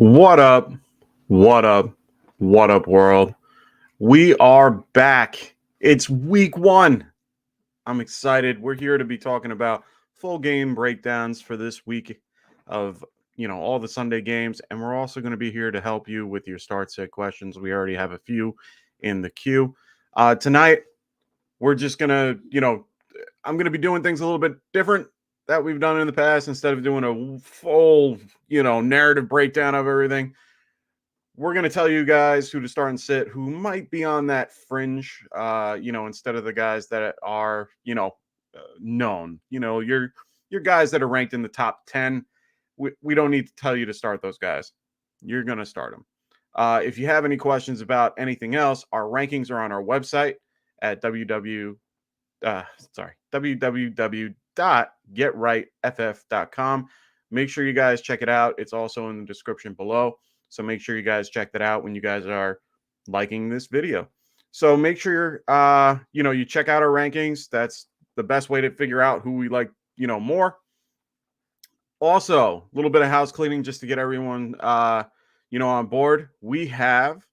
What up? What up? What up, world? We are back. It's week 1. I'm excited. We're here to be talking about full game breakdowns for this week of, all the Sunday games. And we're also going to be here to help you with your start set questions. We already have a few in the queue. Tonight, we're just going to, I'm going to be doing things a little bit different that we've done in the past. Instead of doing a full, narrative breakdown of everything, we're going to tell you guys who to start and sit, who might be on that fringe, instead of the guys that are, known. Your guys that are ranked in the top 10. We don't need to tell you to start those guys. You're going to start them. If you have any questions about anything else, our rankings are on our website at www.getrightff.com. Make sure you guys check it out. It's also in the description below. So make sure you guys check that out when you guys are liking this video. So make sure you check out our rankings. That's the best way to figure out who we like, more. Also, a little bit of house cleaning just to get everyone, on board. We have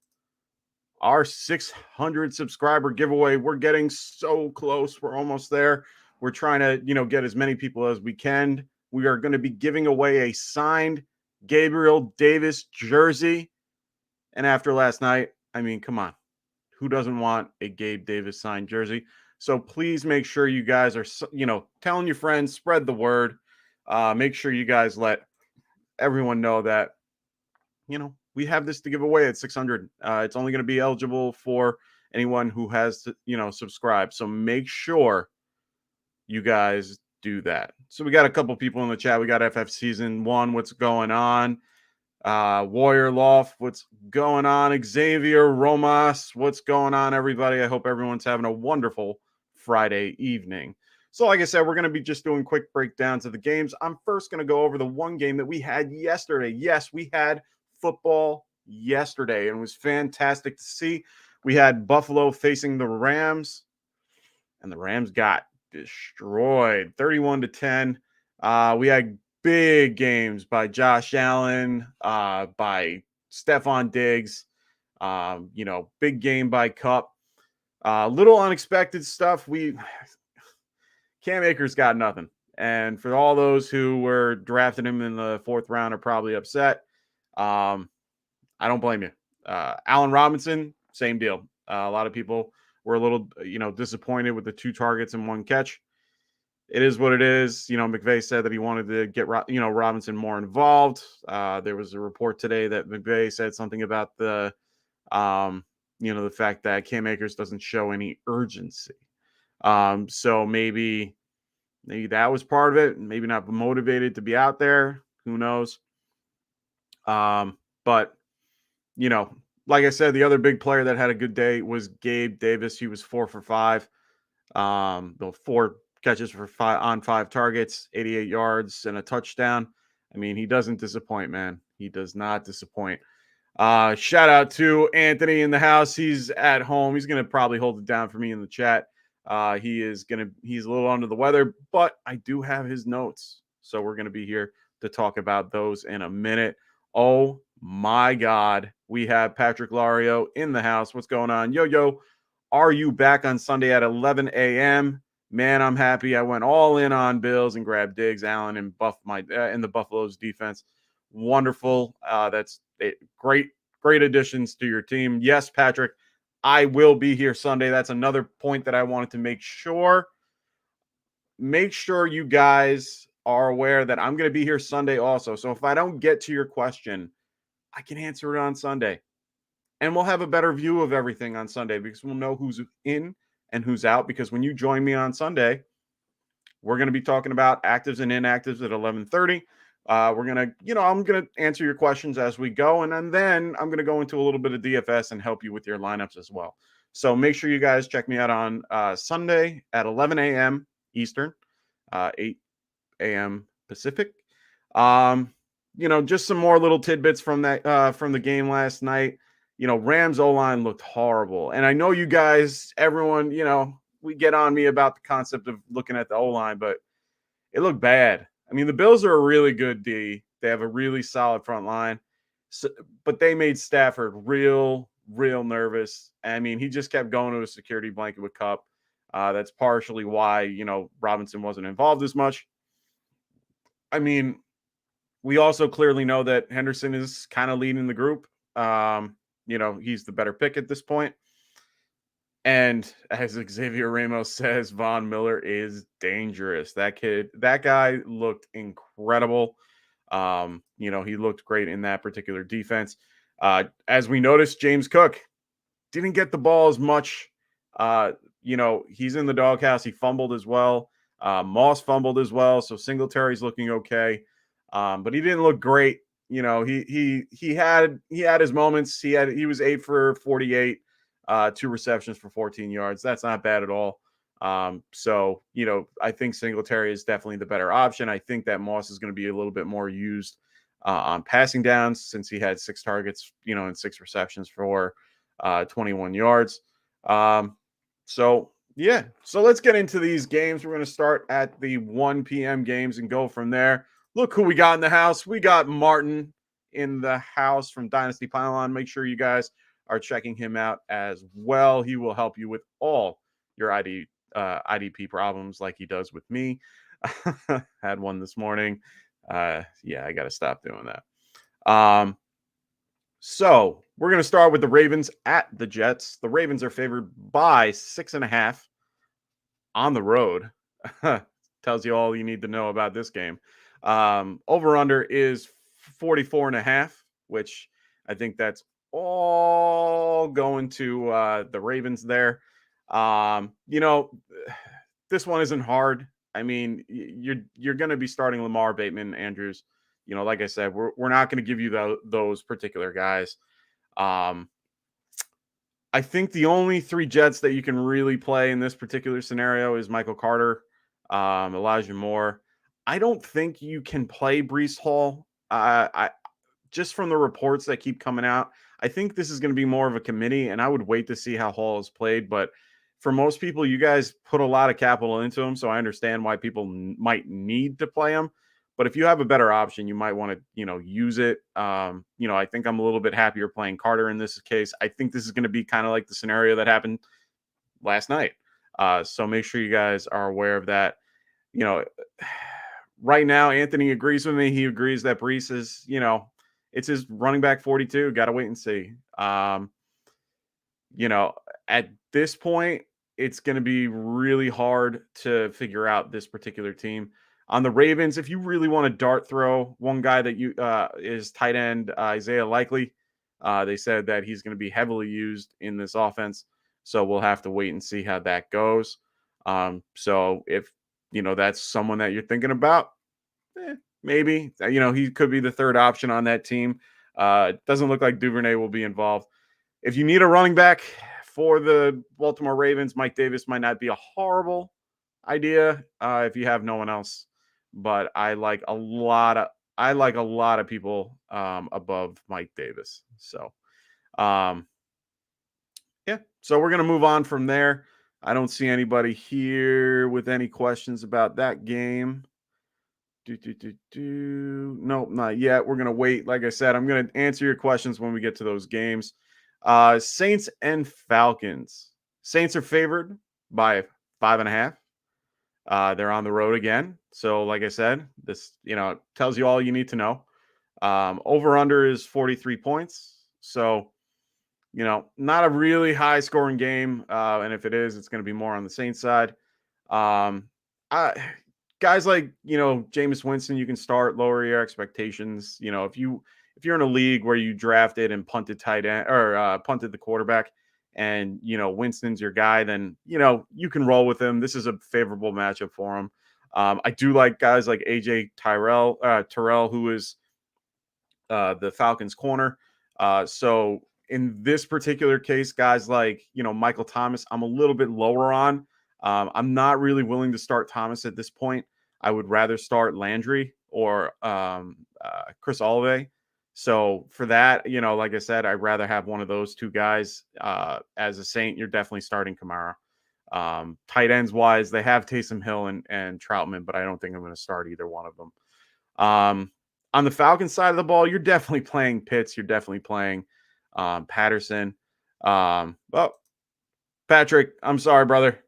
our 600 subscriber giveaway. We're getting so close. We're almost there. We're trying to, get as many people as we can. We are going to be giving away a signed Gabriel Davis jersey. And after last night, I mean, come on. Who doesn't want a Gabe Davis signed jersey? So please make sure you guys are, telling your friends, spread the word. Make sure you guys let everyone know that, we have this to give away at 600. It's only going to be eligible for anyone who has, subscribed. So make sure you guys do that. So we got a couple people in the chat. We got FF Season 1. What's going on? Warrior Loft. What's going on? Xavier Romas. What's going on, everybody? I hope everyone's having a wonderful Friday evening. So like I said, we're going to be just doing quick breakdowns of the games. I'm first going to go over the one game that we had yesterday. Yes, we had football yesterday, and it was fantastic to see. We had Buffalo facing the Rams, and the Rams got destroyed 31-10. We had big games by Josh Allen, by Stephon Diggs, big game by Cup. Little unexpected stuff. Cam Akers got nothing. And for all those who were drafting him in the 4th round are probably upset. I don't blame you. Allen Robinson, same deal. A lot of people were a little, disappointed with the 2 targets and 1 catch. It is what it is. McVay said that he wanted to get, Robinson more involved. There was a report today that McVay said something about the fact that Cam Akers doesn't show any urgency. So maybe that was part of it. Maybe not motivated to be out there. Who knows? But, like I said, the other big player that had a good day was Gabe Davis. He was 4 for 5. The 4 catches for 5 targets, 88 yards and a touchdown. I mean, he doesn't disappoint, man. He does not disappoint. Shout out to Anthony in the house. He's at home. He's going to probably hold it down for me in the chat. He's a little under the weather, but I do have his notes. So we're going to be here to talk about those in a minute. Oh my God. We have Patrick Lario in the house. What's going on? Yo, are you back on Sunday at 11 a.m.? Man, I'm happy. I went all in on Bills and grabbed Diggs, Allen, and in the Buffalo's defense. Wonderful. That's great additions to your team. Yes, Patrick, I will be here Sunday. That's another point that I wanted to make sure. Make sure you guys are aware that I'm going to be here Sunday also. So if I don't get to your question, I can answer it on Sunday. And we'll have a better view of everything on Sunday because we'll know who's in and who's out. Because when you join me on Sunday, we're going to be talking about actives and inactives at 11:30. We're going to, I'm going to answer your questions as we go. And then I'm going to go into a little bit of DFS and help you with your lineups as well. So make sure you guys check me out on Sunday at 11 a.m. Eastern, 8 a.m. Pacific. Just some more little tidbits from that from the game last night. Rams O-line looked horrible. And I know you guys, everyone, we get on me about the concept of looking at the O-line, but it looked bad. I mean, the Bills are a really good D. They have a really solid front line. So, but they made Stafford real nervous. I mean, he just kept going to a security blanket with Kupp. That's partially why, Robinson wasn't involved as much. I mean, we also clearly know that Henderson is kind of leading the group. He's the better pick at this point. And as Xavier Ramos says, Von Miller is dangerous. That guy looked incredible. He looked great in that particular defense. As we noticed, James Cook didn't get the ball as much. He's in the doghouse. He fumbled as well. Moss fumbled as well. So Singletary's looking okay. But he didn't look great. He had his moments. He was 8 for 48, 2 receptions for 14 yards. That's not bad at all. I think Singletary is definitely the better option. I think that Moss is going to be a little bit more used on passing downs since he had 6 targets, and 6 receptions for 21 yards. So let's get into these games. We're going to start at the 1 p.m. games and go from there. Look who we got in the house. We got Martin in the house from Dynasty Pylon. Make sure you guys are checking him out as well. He will help you with all your IDP problems like he does with me. Had one this morning. I got to stop doing that. So we're going to start with the Ravens at the Jets. The Ravens are favored by 6.5 on the road. Tells you all you need to know about this game. Over under is 44.5, which I think that's all going to the Ravens there. This one isn't hard. I mean, you're going to be starting Lamar, Bateman, Andrews. Like I said, we're not going to give you those particular guys. I think the only 3 Jets that you can really play in this particular scenario is Michael Carter, Elijah Moore. I don't think you can play Breece Hall. I just from the reports that keep coming out, I think this is going to be more of a committee, and I would wait to see how Hall is played. But for most people, you guys put a lot of capital into him, so I understand why people might need to play him. But if you have a better option, you might want to, use it. I think I'm a little bit happier playing Carter in this case. I think this is going to be kind of like the scenario that happened last night. So make sure you guys are aware of that. Right now, Anthony agrees with me. He agrees that Breece is, it's his running back 42. Got to wait and see. At this point, it's going to be really hard to figure out this particular team. On the Ravens, if you really want to dart throw, one guy that is tight end Isaiah Likely. They said that he's going to be heavily used in this offense. So we'll have to wait and see how that goes. So if, that's someone that you're thinking about, maybe, he could be the third option on that team. It doesn't look like Duvernay will be involved. If you need a running back for the Baltimore Ravens, Mike Davis might not be a horrible idea if you have no one else. But I like a lot of people above Mike Davis. So, so we're going to move on from there. I don't see anybody here with any questions about that game. Nope, not yet. We're going to wait. Like I said, I'm going to answer your questions when we get to those games. Saints and Falcons. Saints are favored by 5.5. They're on the road again. So, like I said, this, tells you all you need to know. Over under is 43 points. So, not a really high scoring game. And if it is, it's going to be more on the Saints side. Guys like, Jameis Winston, you can start, lower your expectations. If you're in a league where you drafted and punted tight end or punted the quarterback and, Winston's your guy, then, you can roll with him. This is a favorable matchup for him. I do like guys like AJ Terrell, who is the Falcons corner. So in this particular case, guys like, Michael Thomas, I'm a little bit lower on. I'm not really willing to start Thomas at this point. I would rather start Landry or Chris Olave. So for that, like I said, I'd rather have one of those two guys. As a Saint, you're definitely starting Kamara. Tight ends wise, they have Taysom Hill and Troutman, but I don't think I'm going to start either one of them. On the Falcons side of the ball, you're definitely playing Pitts. You're definitely playing Patterson. Well, Patrick, I'm sorry, brother.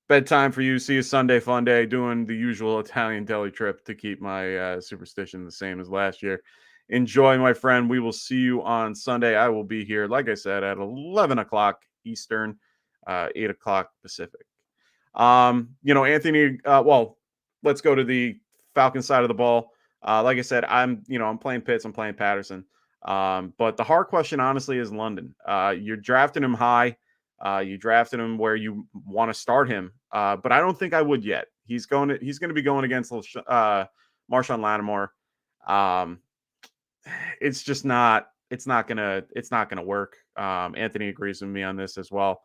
Bedtime for you. See you Sunday fun day. Doing the usual Italian deli trip to keep my superstition the same as last year. Enjoy, my friend. We will see you on Sunday. I will be here, like I said, at 11 o'clock Eastern, 8 o'clock Pacific. Anthony, well, let's go to the Falcon side of the ball. Like I said, I'm playing Pitts, I'm playing Patterson. But the hard question, honestly, is London. You're drafting him high. You drafted him where you want to start him. But I don't think I would yet. He's going to be going against Marshawn Lattimore. It's just not, it's not gonna work. Anthony agrees with me on this as well.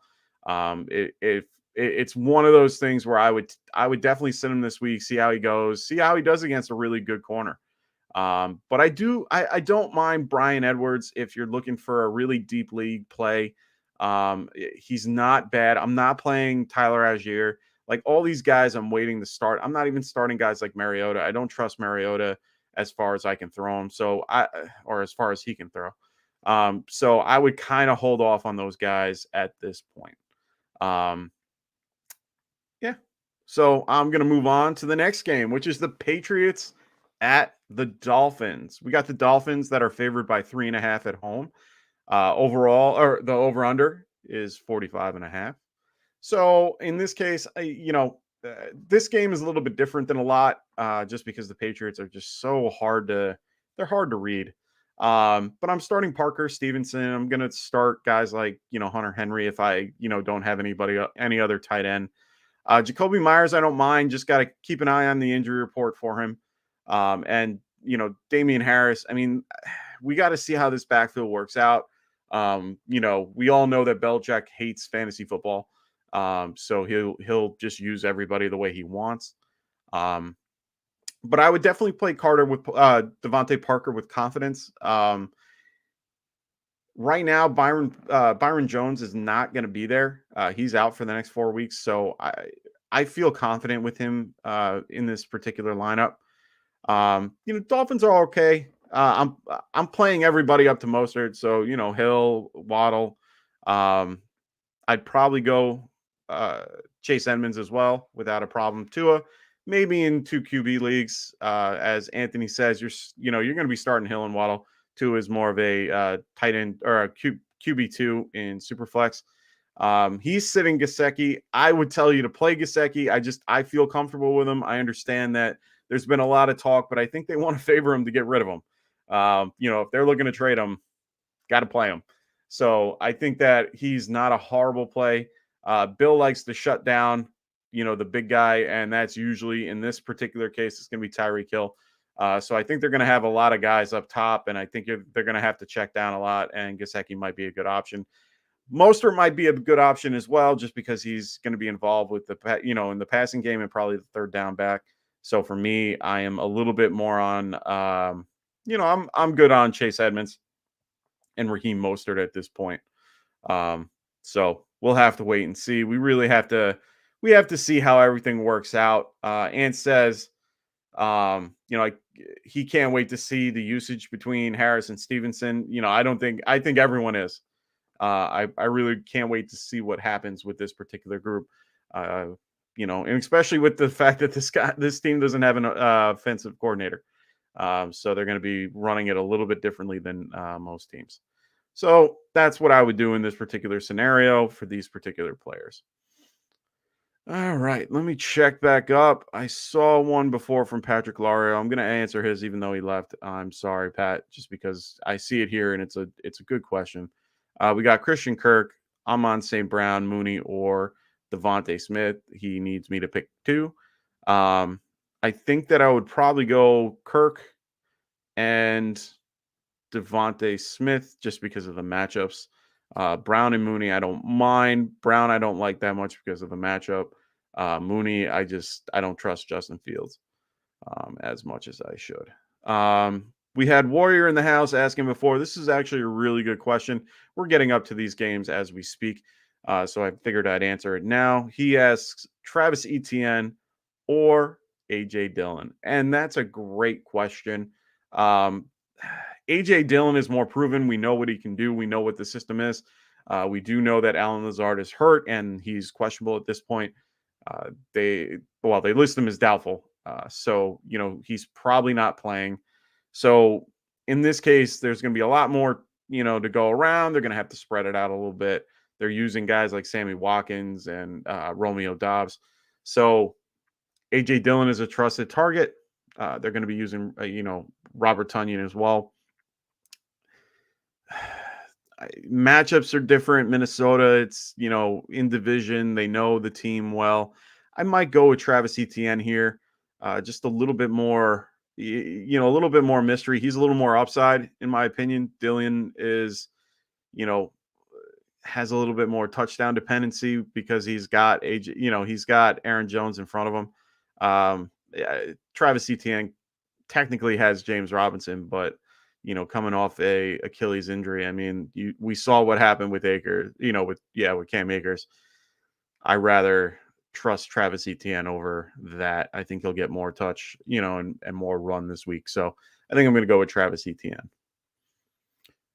It's one of those things where I would definitely sit him this week, see how he goes, see how he does against a really good corner. But I don't mind Brian Edwards if you're looking for a really deep league play. He's not bad. I'm not playing Tyler Algier. Like all these guys, I'm waiting to start. I'm not even starting guys like Mariota. I don't trust Mariota as far as I can throw him. Or as far as he can throw. So I would kind of hold off on those guys at this point. Yeah. So I'm going to move on to the next game, which is the Patriots at the Dolphins. We got the Dolphins that are favored by 3.5 at home. Overall, or the over under is 45.5. So in this case, this game is a little bit different than a lot, just because the Patriots are just so they're hard to read. But I'm starting Parker Stevenson. I'm going to start guys like, Hunter Henry if I, don't have any other tight end. Jacoby Myers, I don't mind. Just got to keep an eye on the injury report for him. And Damien Harris. I mean, we got to see how this backfield works out. We all know that Belichick hates fantasy football. So he'll just use everybody the way he wants. But I would definitely play Carter with Devontae Parker with confidence. Right now, Byron Jones is not going to be there. He's out for the next 4 weeks, so I feel confident with him in this particular lineup. Dolphins are okay. I'm playing everybody up to Mostert, so Hill, Waddle. I'd probably go Chase Edmonds as well without a problem. Tua, maybe in 2 QB leagues, as Anthony says, you're going to be starting Hill and Waddle. Tua is more of a tight end or a QB2 in Superflex. He's sitting Gesicki. I would tell you to play Gesicki. I feel comfortable with him. I understand that there's been a lot of talk, but I think they want to favor him to get rid of him. If they're looking to trade him, got to play him. So I think that he's not a horrible play. Bill likes to shut down, the big guy, and that's usually in this particular case, it's going to be Tyreek Hill. So I think they're going to have a lot of guys up top, and I think they're going to have to check down a lot, and Gesicki might be a good option. Mostert might be a good option as well, just because he's going to be involved with in the passing game and probably the third down back. So for me, I am a little bit more on, I'm good on Chase Edmonds and Raheem Mostert at this point. So we'll have to wait and see. We have to see how everything works out. Ant says, he can't wait to see the usage between Harris and Stevenson. I think everyone is. I really can't wait to see what happens with this particular group. And especially with the fact that this team doesn't have an offensive coordinator. So they're going to be running it a little bit differently than most teams. So that's what I would do in this particular scenario for these particular players. All right, let me check back up. I saw one before from Patrick Lario. I'm going to answer his even though he left. I'm sorry, Pat, just because I see it here and it's a good question. We got Christian Kirk, Amon St. Brown, Mooney, or Devontae Smith. He needs me to pick 2. I think that I would probably go Kirk and Devontae Smith just because of the matchups. Brown and Mooney, I don't mind. Brown, I don't like that much because of the matchup. Mooney, I don't trust Justin Fields as much as I should. We had Warrior in the house asking before. This is actually a really good question. We're getting up to these games as we speak, so I figured I'd answer it now. He asks Travis Etienne or A.J. Dillon? And that's a great question. Um, A.J. Dillon is more proven. We know what he can do. We know what the system is. We do know that Alan Lazard is hurt and he's questionable at this point. They list him as doubtful. So, he's probably not playing. So in this case, there's going to be a lot more, to go around. They're going to have to spread it out a little bit. They're using guys like Sammy Watkins and Romeo Dobbs. So A.J. Dillon is a trusted target. They're going to be using, Robert Tonyan as well. Matchups are different. Minnesota, it's, in division. They know the team well. I might go with Travis Etienne here. Just a little bit more, a little bit more mystery. He's a little more upside, in my opinion. Dillon is, has a little bit more touchdown dependency because he's got he's got Aaron Jones in front of him. Travis Etienne technically has James Robinson, but coming off a Achilles injury, I mean, we saw what happened with Akers, with Cam Akers. I rather trust Travis Etienne over that. I think he'll get more touch, and more run this week. So I think I'm going to go with Travis Etienne.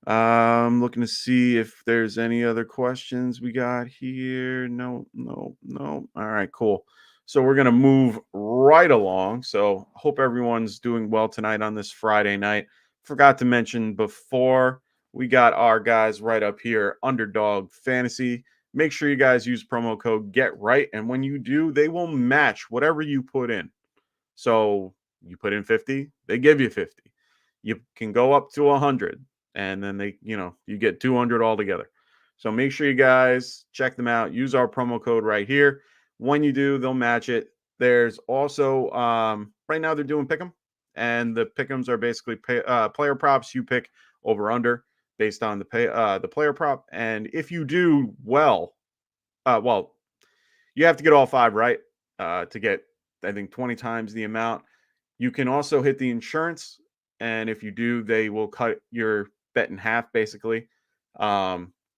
Looking to see if there's any other questions we got here. No. All right, cool. So we're going to move right along. So hope everyone's doing well tonight on this Friday night. Forgot to mention before, we got our guys right up here, Underdog Fantasy. Make sure you guys use promo code GETRIGHT. And when you do, they will match whatever you put in. So you put in 50, they give you 50. You can go up to 100. And then they, you get 200 altogether. So make sure you guys check them out. Use our promo code right here. When you do, they'll match it. There's also, right now they're doing pick'em. And the pick'ems are basically player props. You pick over under based on the player prop. And if you do well, you have to get all 5 right to get, I think, 20 times the amount. You can also hit the insurance. And if you do, they will cut your bet in half, basically,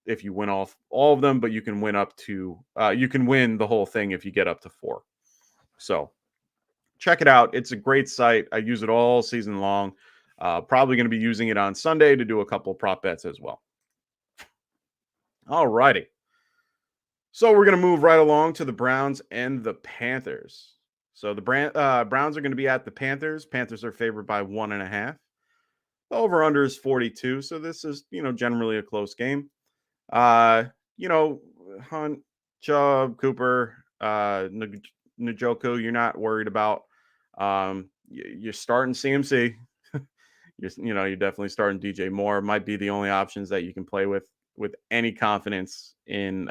if you win all of them, but you can win up to you can win the whole thing if you get up to 4. So check it out. It's a great site. I use it all season long. Probably going to be using it on Sunday to do a couple of prop bets as well. All righty. So we're going to move right along to the Browns and the Panthers. So the Browns are going to be at the Panthers. Panthers are favored by 1.5. The over-under is 42, so this is, generally a close game. Hunt, Chubb, Cooper, Njoku, you're not worried about. You're starting CMC. You're definitely starting DJ Moore. Might be the only options that you can play with any confidence in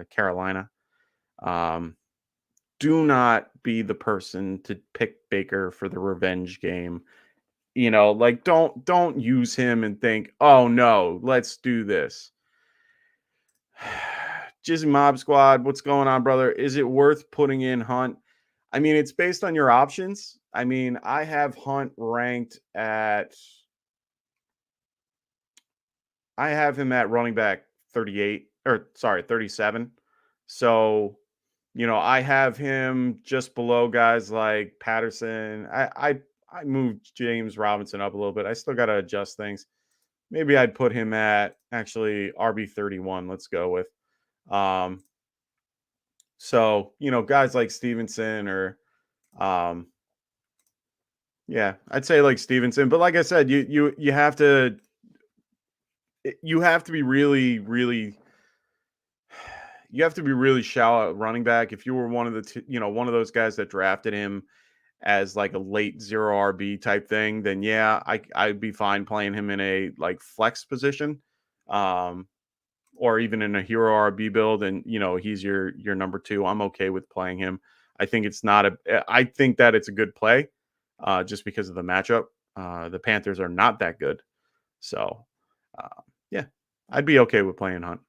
Carolina. Do not be the person to pick Baker for the revenge game. Don't use him and think, oh no, let's do this. Jizzy Mob Squad, what's going on, brother? Is it worth putting in Hunt? I mean, it's based on your options. I mean, I have Hunt ranked at, I have him at running back 37. So, I have him just below guys like Patterson. I moved James Robinson up a little bit. I still got to adjust things. Maybe I'd put him at actually RB31. Let's go with. So, guys like Stevenson or, I'd say like Stevenson. But like I said, you have to be really, really. You have to be really shallow at running back. If you were one of the, one of those guys that drafted him as like a late 0 RB type thing, then I'd be fine playing him in a like flex position, or even in a hero RB build. And, he's your number 2. I'm okay with playing him. I think I think that it's a good play, just because of the matchup. The Panthers are not that good. So, I'd be okay with playing Hunt.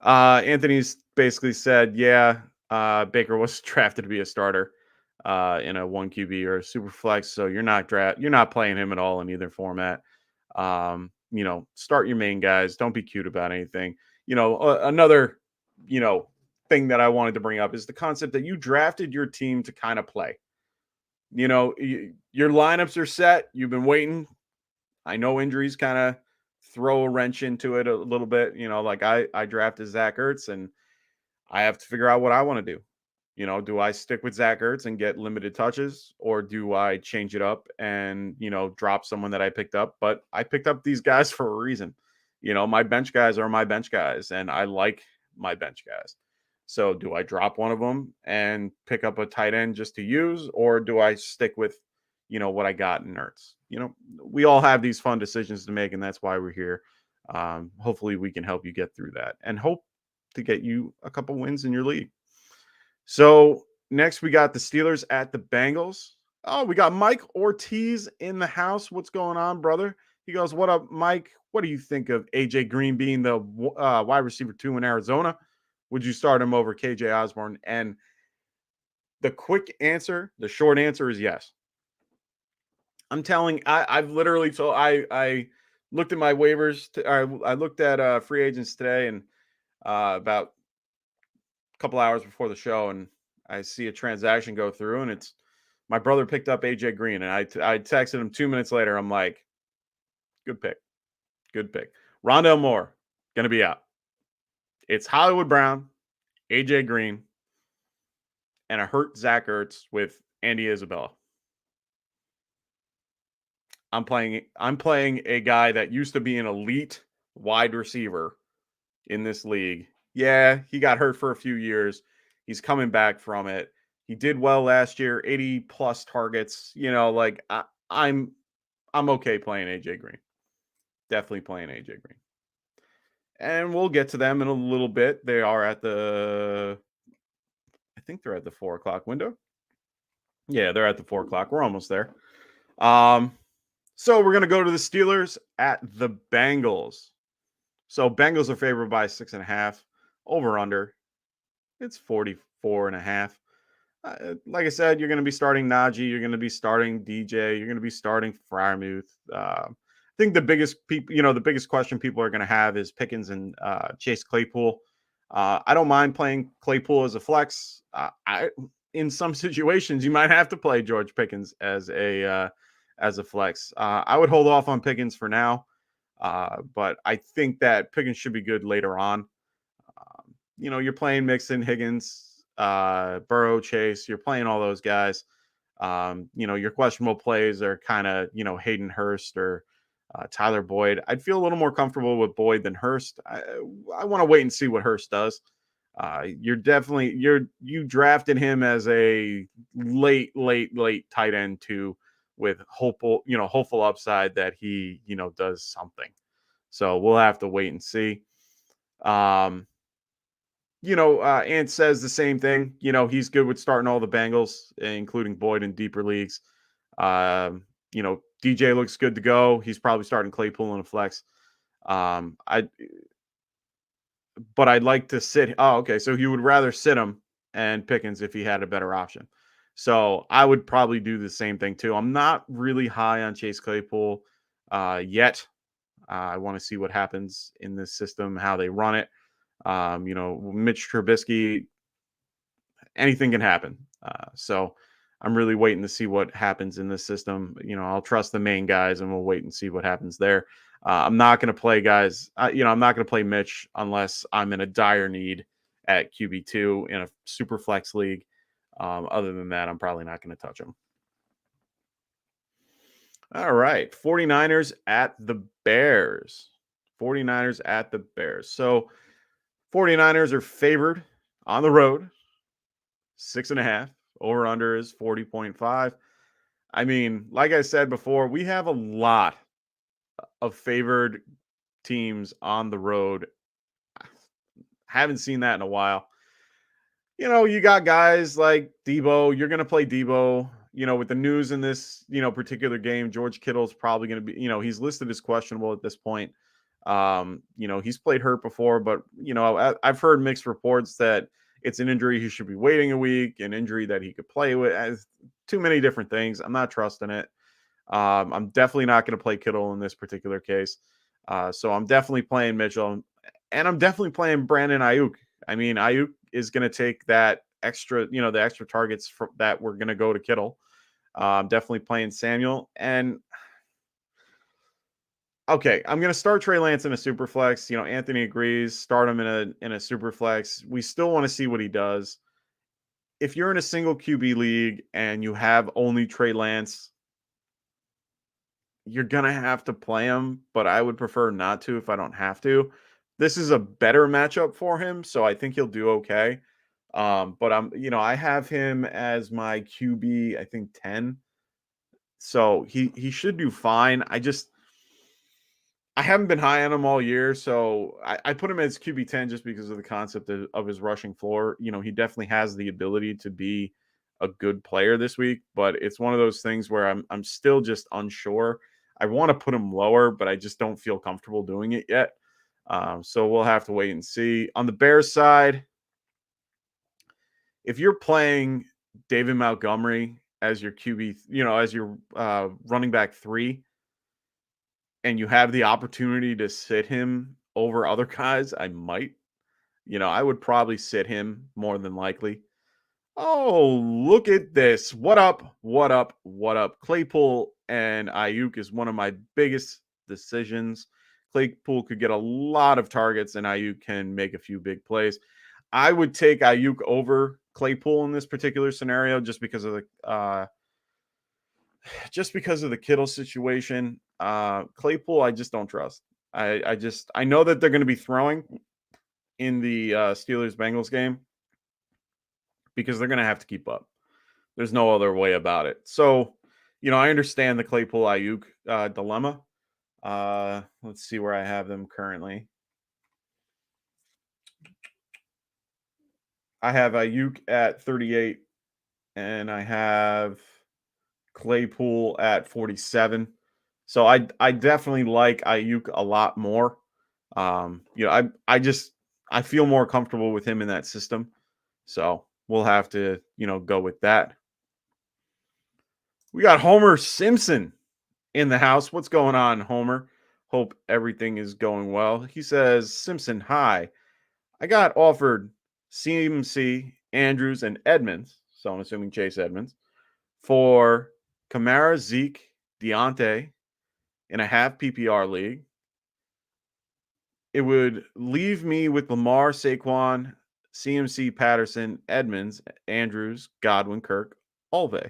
Anthony's basically said, Baker was drafted to be a starter in a 1 QB or a super flex. So you're not playing him at all in either format. Start your main guys. Don't be cute about anything. Another, thing that I wanted to bring up is the concept that you drafted your team to kind of play. your lineups are set. You've been waiting. I know injuries kind of throw a wrench into it a little bit. Like I drafted Zach Ertz, and I have to figure out what I want to do. Do I stick with Zach Ertz and get limited touches, or do I change it up and, drop someone that I picked up? But I picked up these guys for a reason. My bench guys are my bench guys, and I like my bench guys. So do I drop one of them and pick up a tight end just to use, or do I stick with, what I got in Ertz? We all have these fun decisions to make, and that's why we're here. Hopefully we can help you get through that and hope to get you a couple wins in your league. So next we got the Steelers at the Bengals. Oh, we got Mike Ortiz in the house. What's going on, brother? He goes, "What up, Mike? What do you think of AJ Green being the wide receiver 2 in Arizona? Would you start him over KJ Osborne?" And the short answer is yes. I've literally told, I looked at my waivers. I looked at free agents today, and about couple hours before the show, and I see a transaction go through, and it's my brother picked up AJ Green, and I texted him 2 minutes later. I'm like, good pick. Rondale Moore going to be out. It's Hollywood Brown, AJ Green, and a hurt Zach Ertz with Andy Isabella. I'm playing a guy that used to be an elite wide receiver in this league. Yeah, he got hurt for a few years. He's coming back from it. He did well last year, 80 plus targets. I'm okay playing AJ Green. Definitely playing AJ Green. And we'll get to them in a little bit. They are I think they're at the 4 o'clock window. Yeah, they're at the 4 o'clock. We're almost there. So we're going to go to the Steelers at the Bengals. So Bengals are favored by 6.5. Over under. It's 44.5. Like I said, you're going to be starting Najee. You're going to be starting DJ. You're going to be starting Freiermuth. I think the biggest question people are going to have is Pickens and Chase Claypool. I don't mind playing Claypool as a flex. In some situations, you might have to play George Pickens as a flex. I would hold off on Pickens for now, but I think that Pickens should be good later on. You're playing Mixon, Higgins, Burrow, Chase. You're playing all those guys. Your questionable plays are kind of, Hayden Hurst or Tyler Boyd. I'd feel a little more comfortable with Boyd than Hurst. I want to wait and see what Hurst does. You drafted him as a late tight end too, with hopeful upside that he, does something. So we'll have to wait and see. Ant says the same thing. He's good with starting all the Bengals, including Boyd in deeper leagues. DJ looks good to go. He's probably starting Claypool in a flex. But I'd like to sit. Oh, okay. So you would rather sit him and Pickens if he had a better option. So I would probably do the same thing too. I'm not really high on Chase Claypool yet. I want to see what happens in this system, how they run it. Mitch Trubisky, anything can happen. So I'm really waiting to see what happens in this system. I'll trust the main guys, and we'll wait and see what happens there. I'm not going to play guys. I'm not going to play Mitch unless I'm in a dire need at QB2 in a super flex league. Other than that, I'm probably not going to touch him. All right. 49ers at the Bears. So 49ers are favored on the road, 6.5. Over under is 40.5. I mean, like I said before, we have a lot of favored teams on the road. Haven't seen that in a while. You got guys like Debo. You're going to play Debo. With the news in this, particular game, George Kittle's probably going to be, he's listed as questionable at this point. He's played hurt before, but, I've heard mixed reports that it's an injury he should be waiting a week, an injury that he could play with. Too many different things. I'm not trusting it. I'm definitely not going to play Kittle in this particular case. So I'm definitely playing Mitchell, and I'm definitely playing Brandon Ayuk. I mean, Ayuk is going to take that extra, the extra targets that we're going to go to Kittle. Definitely playing Samuel. And okay, I'm gonna start Trey Lance in a super flex. Anthony agrees. Start him in a super flex. We still want to see what he does. If you're in a single QB league and you have only Trey Lance, you're gonna have to play him, but I would prefer not to if I don't have to. This is a better matchup for him, so I think he'll do okay. But I have him as my QB, I think 10. So he should do fine. I haven't been high on him all year, so I put him as QB 10 just because of the concept of his rushing floor. He definitely has the ability to be a good player this week, but it's one of those things where I'm still just unsure. I want to put him lower, but I just don't feel comfortable doing it yet. So we'll have to wait and see. On the Bears side, if you're playing David Montgomery as your QB, as your running back 3, and you have the opportunity to sit him over other guys, I might. I would probably sit him more than likely. Oh, look at this. What up? What up? What up? Claypool and Ayuk is one of my biggest decisions. Claypool could get a lot of targets, and Ayuk can make a few big plays. I would take Ayuk over Claypool in this particular scenario just because of the Kittle situation. Claypool, I just don't trust. I know that they're going to be throwing in the Steelers Bengals game because they're going to have to keep up. There's no other way about it. So, I understand the Claypool Ayuk dilemma. Let's see where I have them currently. I have Ayuk at 38, and I have Claypool at 47. So I definitely like Ayuk a lot more. I feel more comfortable with him in that system. So we'll have to, go with that. We got Homer Simpson in the house. What's going on, Homer? Hope everything is going well. He says, Simpson, hi. I got offered CMC, Andrews, and Edmonds. So I'm assuming Chase Edmonds for Kamara, Zeke, Deontay in a half PPR league. It would leave me with Lamar, Saquon, CMC, Patterson, Edmonds, Andrews, Godwin, Kirk, Olve.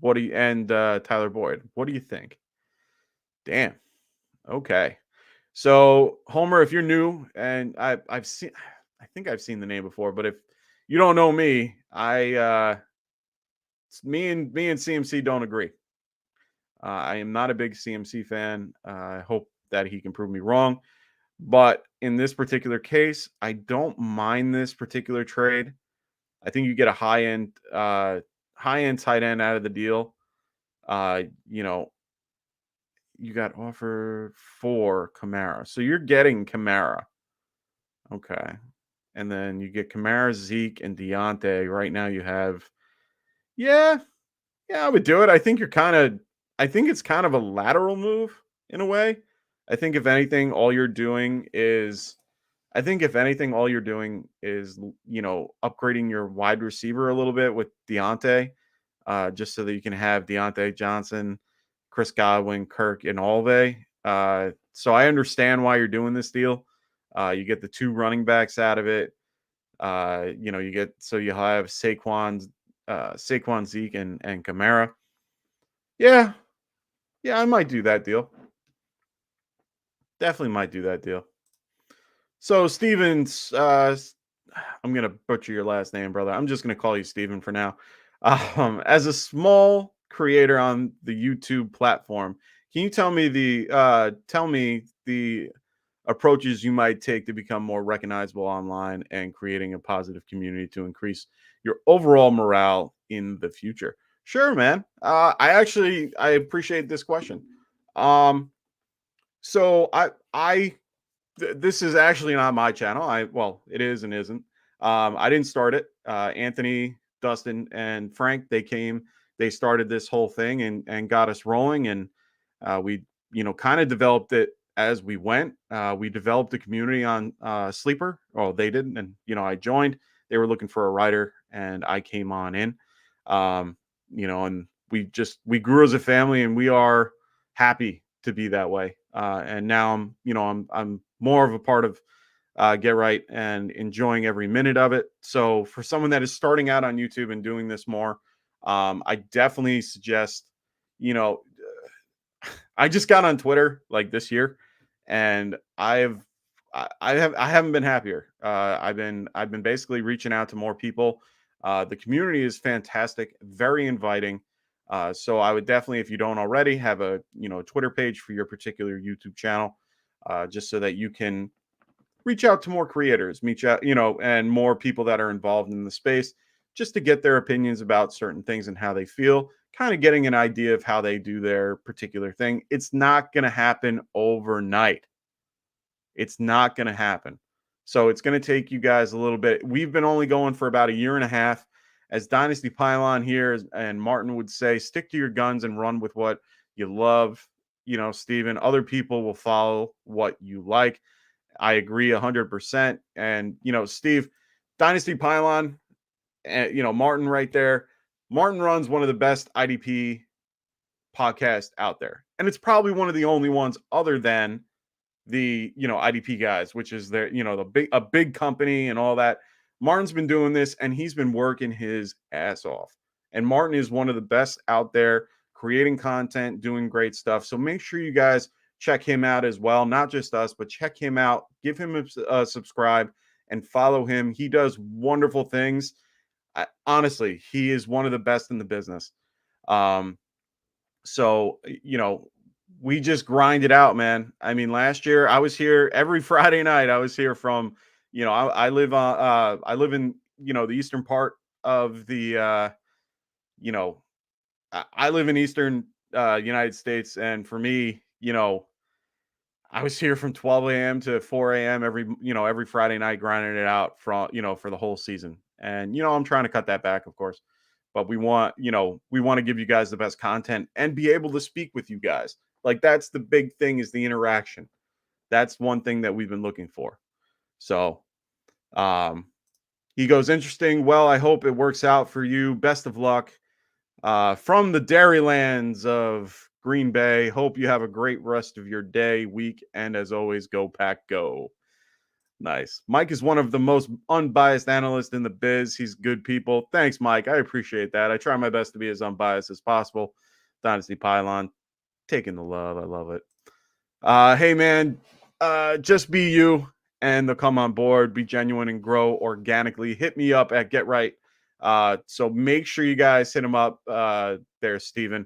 And Tyler Boyd. What do you think? Damn. Okay. So Homer, if you're new, and I think I've seen the name before, but if you don't know me, me and CMC don't agree. I am not a big CMC fan. I hope that he can prove me wrong. But in this particular case, I don't mind this particular trade. I think you get a high-end tight end out of the deal. You got offer for Kamara. So you're getting Kamara. Okay. And then you get Kamara, Zeke, and Deontay. Right now you have, yeah, I would do it. I think it's kind of a lateral move in a way. I think if anything, all you're doing is, upgrading your wide receiver a little bit with Deontay, just so that you can have Deontay Johnson, Chris Godwin, Kirk, and Olve. So I understand why you're doing this deal. You get the 2 running backs out of it. You have Saquon, Zeke, and Kamara. Yeah, I might do that deal. Definitely might do that deal. So Stevens, I'm gonna butcher your last name, brother. I'm just gonna call you Steven for now. As a small creator on the YouTube platform, can you tell me the approaches you might take to become more recognizable online and creating a positive community to increase your overall morale in the future? Sure, man. I appreciate this question. So this is actually not my channel. It is and isn't. I didn't start it. Anthony, Dustin, and Frank, they started this whole thing and got us rolling. And we, kind of developed it as we went. We developed a community on Sleeper. Oh, they didn't. And, I joined. They were looking for a writer and I came on in. And we grew as a family, and we are happy to be that way. And now I'm more of a part of Get Right and enjoying every minute of it. So for someone that is starting out on YouTube and doing this more, I definitely suggest, you know, I just got on Twitter like this year, and I haven't been happier. I've been basically reaching out to more people. The community is fantastic, very inviting. So I would definitely, if you don't already, have a Twitter page for your particular YouTube channel, just so that you can reach out to more creators, meet out, and more people that are involved in the space, just to get their opinions about certain things and how they feel, kind of getting an idea of how they do their particular thing. It's not going to happen overnight. It's not going to happen. So it's going to take you guys a little bit. We've been only going for about a year and a half. As Dynasty Pylon here and Martin would say, stick to your guns and run with what you love. Steven, other people will follow what you like. I agree 100%. And, Steve, Dynasty Pylon, and, Martin right there. Martin runs one of the best IDP podcasts out there. And it's probably one of the only ones other than the, IDP guys, which is their, a big company and all that. Martin's been doing this and he's been working his ass off. And Martin is one of the best out there creating content, doing great stuff. So make sure you guys check him out as well. Not just us, but check him out. Give him a subscribe and follow him. He does wonderful things. Honestly, he is one of the best in the business. So, we just grind it out, man. I mean, last year I was here every Friday night. I was here from, I live in, the eastern part of the, I live in Eastern United States. And for me, I was here from 12 a.m. to 4 a.m. every Friday night, grinding it out for the whole season. And, I'm trying to cut that back, of course, but we want to give you guys the best content and be able to speak with you guys. Like, that's the big thing, is the interaction. That's one thing that we've been looking for. So, he goes, interesting. Well, I hope it works out for you. Best of luck. From the Dairylands of Green Bay. Hope you have a great rest of your day, week, and as always, go Pack Go. Nice. Mike is one of the most unbiased analysts in the biz. He's good people. Thanks, Mike. I appreciate that. I try my best to be as unbiased as possible. Dynasty Pylon, taking the love. I love it. Hey, man, just be you and they'll come on board. Be genuine and grow organically. Hit me up at Get Right. So make sure you guys hit him up there, Steven.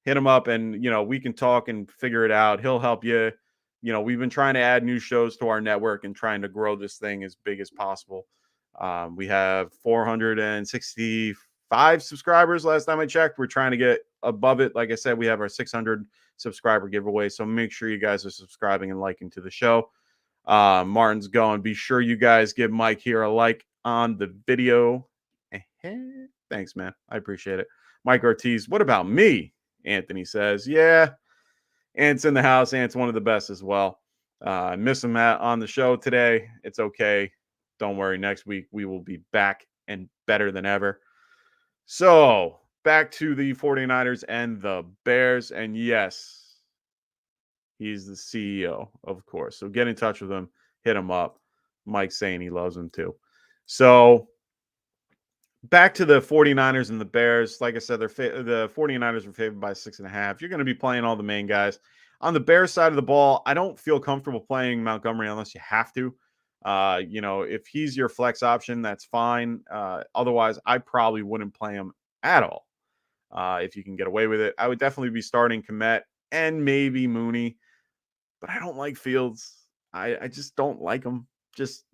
Hit him up and, we can talk and figure it out. He'll help you. We've been trying to add new shows to our network and trying to grow this thing as big as possible. We have 465 subscribers last time I checked. We're trying to get above it. Like I said, we have our 600 subscriber giveaway. So make sure you guys are subscribing and liking to the show. Martin's going. Be sure you guys give Mike here a like on the video. Thanks, man. I appreciate it. Mike Ortiz, what about me? Anthony says, yeah. Ant's in the house. Ant's one of the best as well. I miss him on the show today. It's okay. Don't worry. Next week, we will be back and better than ever. So, back to the 49ers and the Bears. And yes, he's the CEO, of course. So, get in touch with him. Hit him up. Mike's saying he loves him too. So, back to the 49ers and the Bears. Like I said, the 49ers are favored by 6.5. You're going to be playing all the main guys. On the Bears side of the ball, I don't feel comfortable playing Montgomery unless you have to. If he's your flex option, that's fine. Otherwise, I probably wouldn't play him at all if you can get away with it. I would definitely be starting Kmet and maybe Mooney, but I don't like Fields. I just don't like him.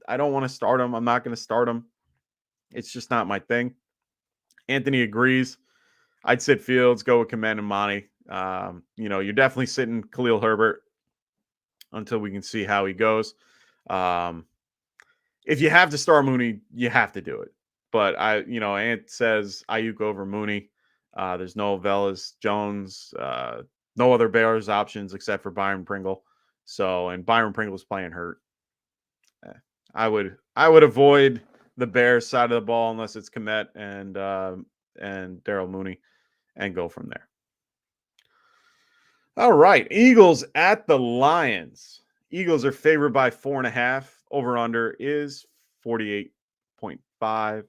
I don't want to start him. I'm not going to start him. It's just not my thing. Anthony agrees. I'd sit Fields, go with Kmet and Monty. You're definitely sitting Khalil Herbert until we can see how he goes. If you have to start Mooney, you have to do it. But Ant says Ayuk over Mooney. There's no Velez Jones, no other Bears options except for Byron Pringle. And Byron Pringle's playing hurt. I would avoid the Bears side of the ball unless it's Kmet and Daryl Mooney. and go from there. All right. Eagles at the Lions. Eagles are favored by 4.5. Over under is 48.5.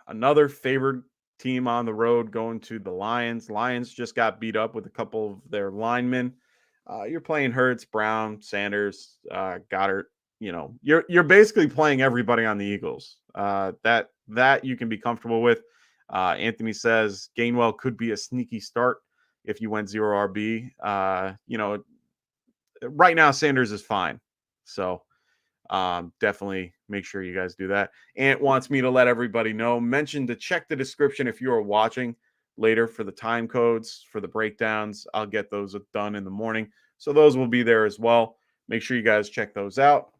Another favored team on the road going to the Lions. Lions just got beat up with a couple of their linemen. You're playing Hurts, Brown, Sanders, Goddard. You're basically playing everybody on the Eagles. That you can be comfortable with. Anthony says Gainwell could be a sneaky start if you went 0 RB. Right now Sanders is fine. So definitely make sure you guys do that. Ant wants me to let everybody know. Mention to check the description if you are watching later for the time codes, for the breakdowns. I'll get those done in the morning. So those will be there as well. Make sure you guys check those out.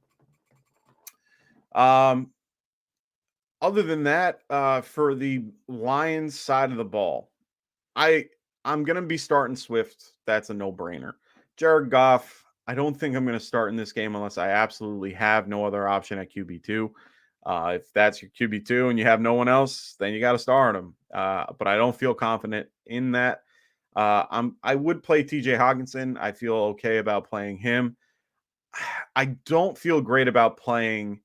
Other than that, for the Lions side of the ball, I'm going to be starting Swift. That's a no-brainer. Jared Goff, I don't think I'm going to start in this game unless I absolutely have no other option at QB2. If that's your QB2 and you have no one else, then you got to start him. But I don't feel confident in that. I would play TJ Hawkinson. I feel okay about playing him. I don't feel great about playing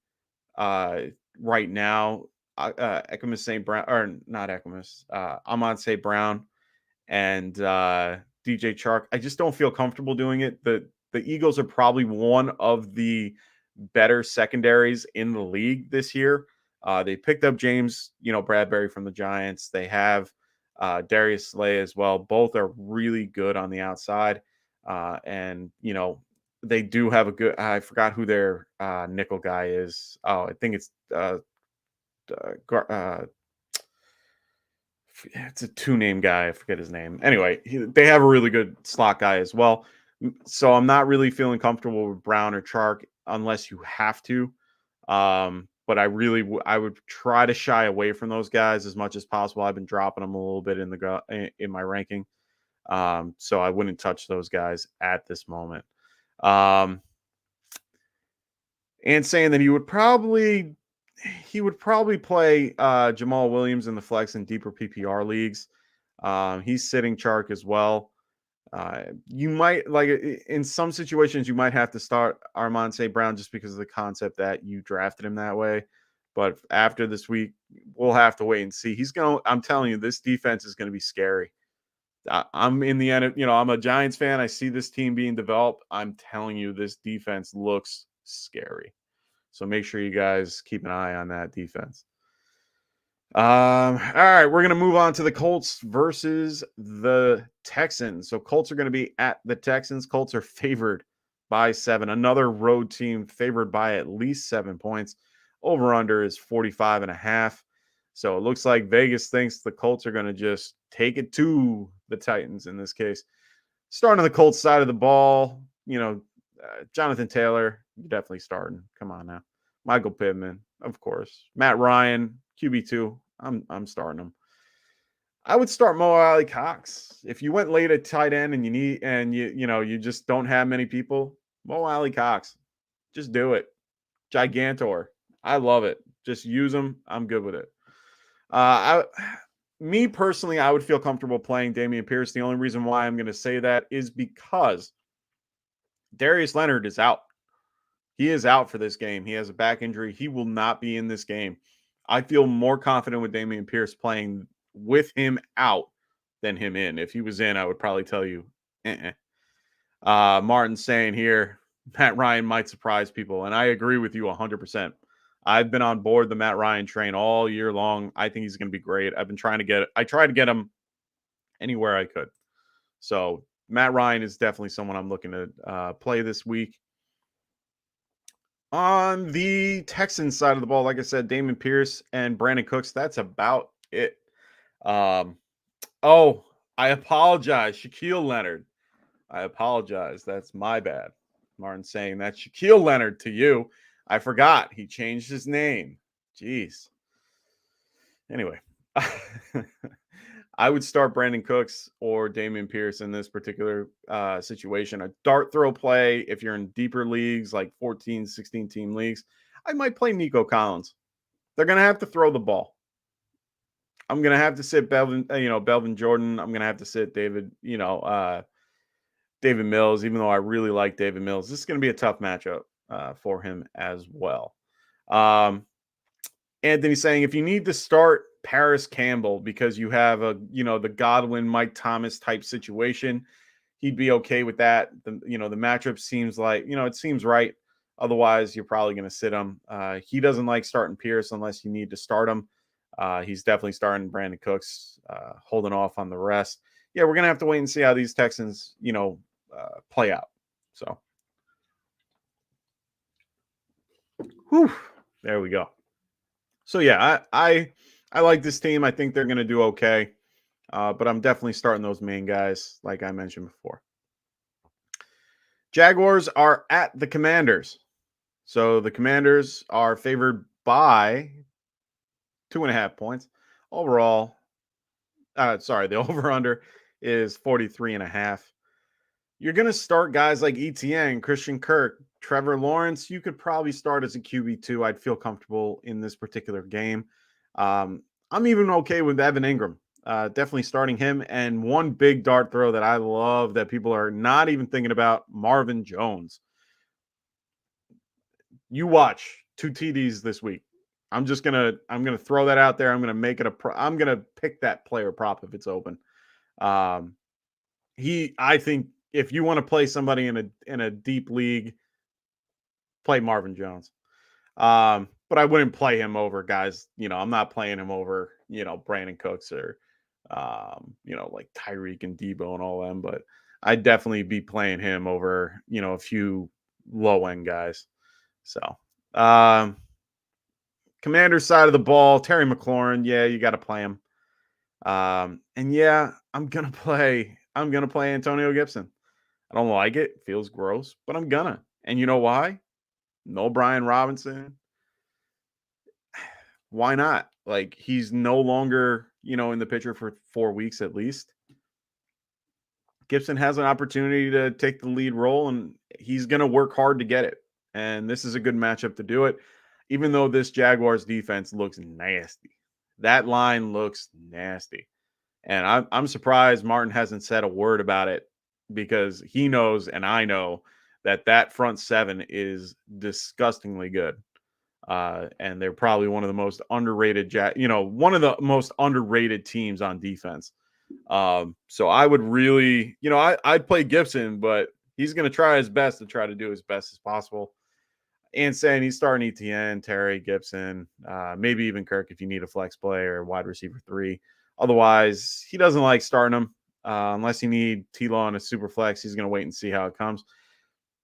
right now. Equamus St. Brown, or not Equamus, Amon St. Brown and DJ Chark. I just don't feel comfortable doing it. The Eagles are probably one of the better secondaries in the league this year. They picked up James, Bradbury from the Giants. They have Darius Slay as well. Both are really good on the outside. And they do have a good, I forgot who their nickel guy is. Oh, I think it's it's a two-name guy. I forget his name. Anyway, they have a really good slot guy as well. So I'm not really feeling comfortable with Brown or Chark unless you have to. But I would try to shy away from those guys as much as possible. I've been dropping them a little bit in my ranking. So I wouldn't touch those guys at this moment. And saying that he would probably play Jamal Williams in the flex and deeper PPR leagues. He's sitting Chark as well. You might, like, in some situations, you might have to start Amon St. Brown just because of the concept that you drafted him that way. But after this week, we'll have to wait and see. I'm telling you, this defense is going to be scary. I'm in the end, I'm a Giants fan. I see this team being developed. I'm telling you, this defense looks scary. So make sure you guys keep an eye on that defense. All right, we're going to move on to the Colts versus the Texans. So Colts are going to be at the Texans. Colts are favored by 7. Another road team favored by at least 7 points. Over under is 45.5. So it looks like Vegas thinks the Colts are going to just take it to the Titans in this case. Starting on the Colts side of the ball, Jonathan Taylor, you're definitely starting. Come on now. Michael Pittman, of course. Matt Ryan, QB2. I'm starting him. I would start Mo Alley Cox. If you went late at tight end and you just don't have many people, Mo Alley Cox. Just do it. Gigantor. I love it. Just use him. I'm good with it. Me personally, I would feel comfortable playing Damien Pierce. The only reason why I'm going to say that is because Darius Leonard is out. He is out for this game. He has a back injury. He will not be in this game. I feel more confident with Damien Pierce playing with him out than him in. If he was in, I would probably tell you, Martin's saying here, Matt Ryan might surprise people. And I agree with you 100%. I've been on board the Matt Ryan train all year long. I think he's going to be great. I tried to get him anywhere I could. So Matt Ryan is definitely someone I'm looking to play this week. On the Texans side of the ball, like I said, Damon Pierce and Brandon Cooks, that's about it. I apologize. Shaquille Leonard. I apologize. That's my bad. Martin saying that's Shaquille Leonard to you. I forgot. He changed his name. Jeez. Anyway. I would start Brandon Cooks or Damien Pierce in this particular situation. A dart throw play, if you're in deeper leagues, like 14, 16-team leagues, I might play Nico Collins. They're going to have to throw the ball. I'm gonna have to sit Belvin Jordan. I'm gonna have to sit David Mills, even though I really like David Mills. This is gonna be a tough matchup for him as well. Um, Anthony saying if you need to start Paris Campbell because you have the Godwin Mike Thomas type situation, he'd be okay with that. The matchup seems like it seems right. Otherwise, you're probably going to sit him. He doesn't like starting Pierce unless you need to start him. He's definitely starting Brandon Cooks, holding off on the rest. Yeah, we're gonna have to wait and see how these Texans, play out. So, whew, there we go. So yeah, I like this team. I think they're gonna do okay, but I'm definitely starting those main guys, like I mentioned before. Jaguars are at the Commanders. So the Commanders are favored by 2.5 points. Overall, the over-under is 43.5. You're going to start guys like Etienne, Christian Kirk, Trevor Lawrence. You could probably start as a QB2. I'd feel comfortable in this particular game. I'm even okay with Evan Ingram. Definitely starting him. And one big dart throw that I love that people are not even thinking about, Marvin Jones. You watch 2 TDs this week. I'm gonna throw that out there. I'm gonna make it I'm gonna pick that player prop if it's open. I think if you want to play somebody in a deep league, play Marvin Jones. But I wouldn't play him over guys. I'm not playing him over, Brandon Cooks or, like Tyreek and Debo and all them. But I'd definitely be playing him over, a few low end guys. So, Commander's side of the ball, Terry McLaurin. Yeah, you got to play him. And yeah, I'm gonna play Antonio Gibson. I don't like it. It feels gross, but I'm gonna. And you know why? No Brian Robinson. Why not? Like he's no longer, in the picture for 4 weeks at least. Gibson has an opportunity to take the lead role, and he's going to work hard to get it. And this is a good matchup to do it, even though this Jaguars defense looks nasty. That line looks nasty. And I'm surprised Martin hasn't said a word about it because he knows, and I know, that front seven is disgustingly good. And they're probably one of the most underrated, one of the most underrated teams on defense. So I would really, I'd play Gibson, but he's going to try his best to try to do as best as possible. And saying he's starting Etienne, Terry, Gibson, maybe even Kirk if you need a flex play or wide receiver 3. Otherwise, he doesn't like starting them unless you need T-Law in a super flex. He's going to wait and see how it comes.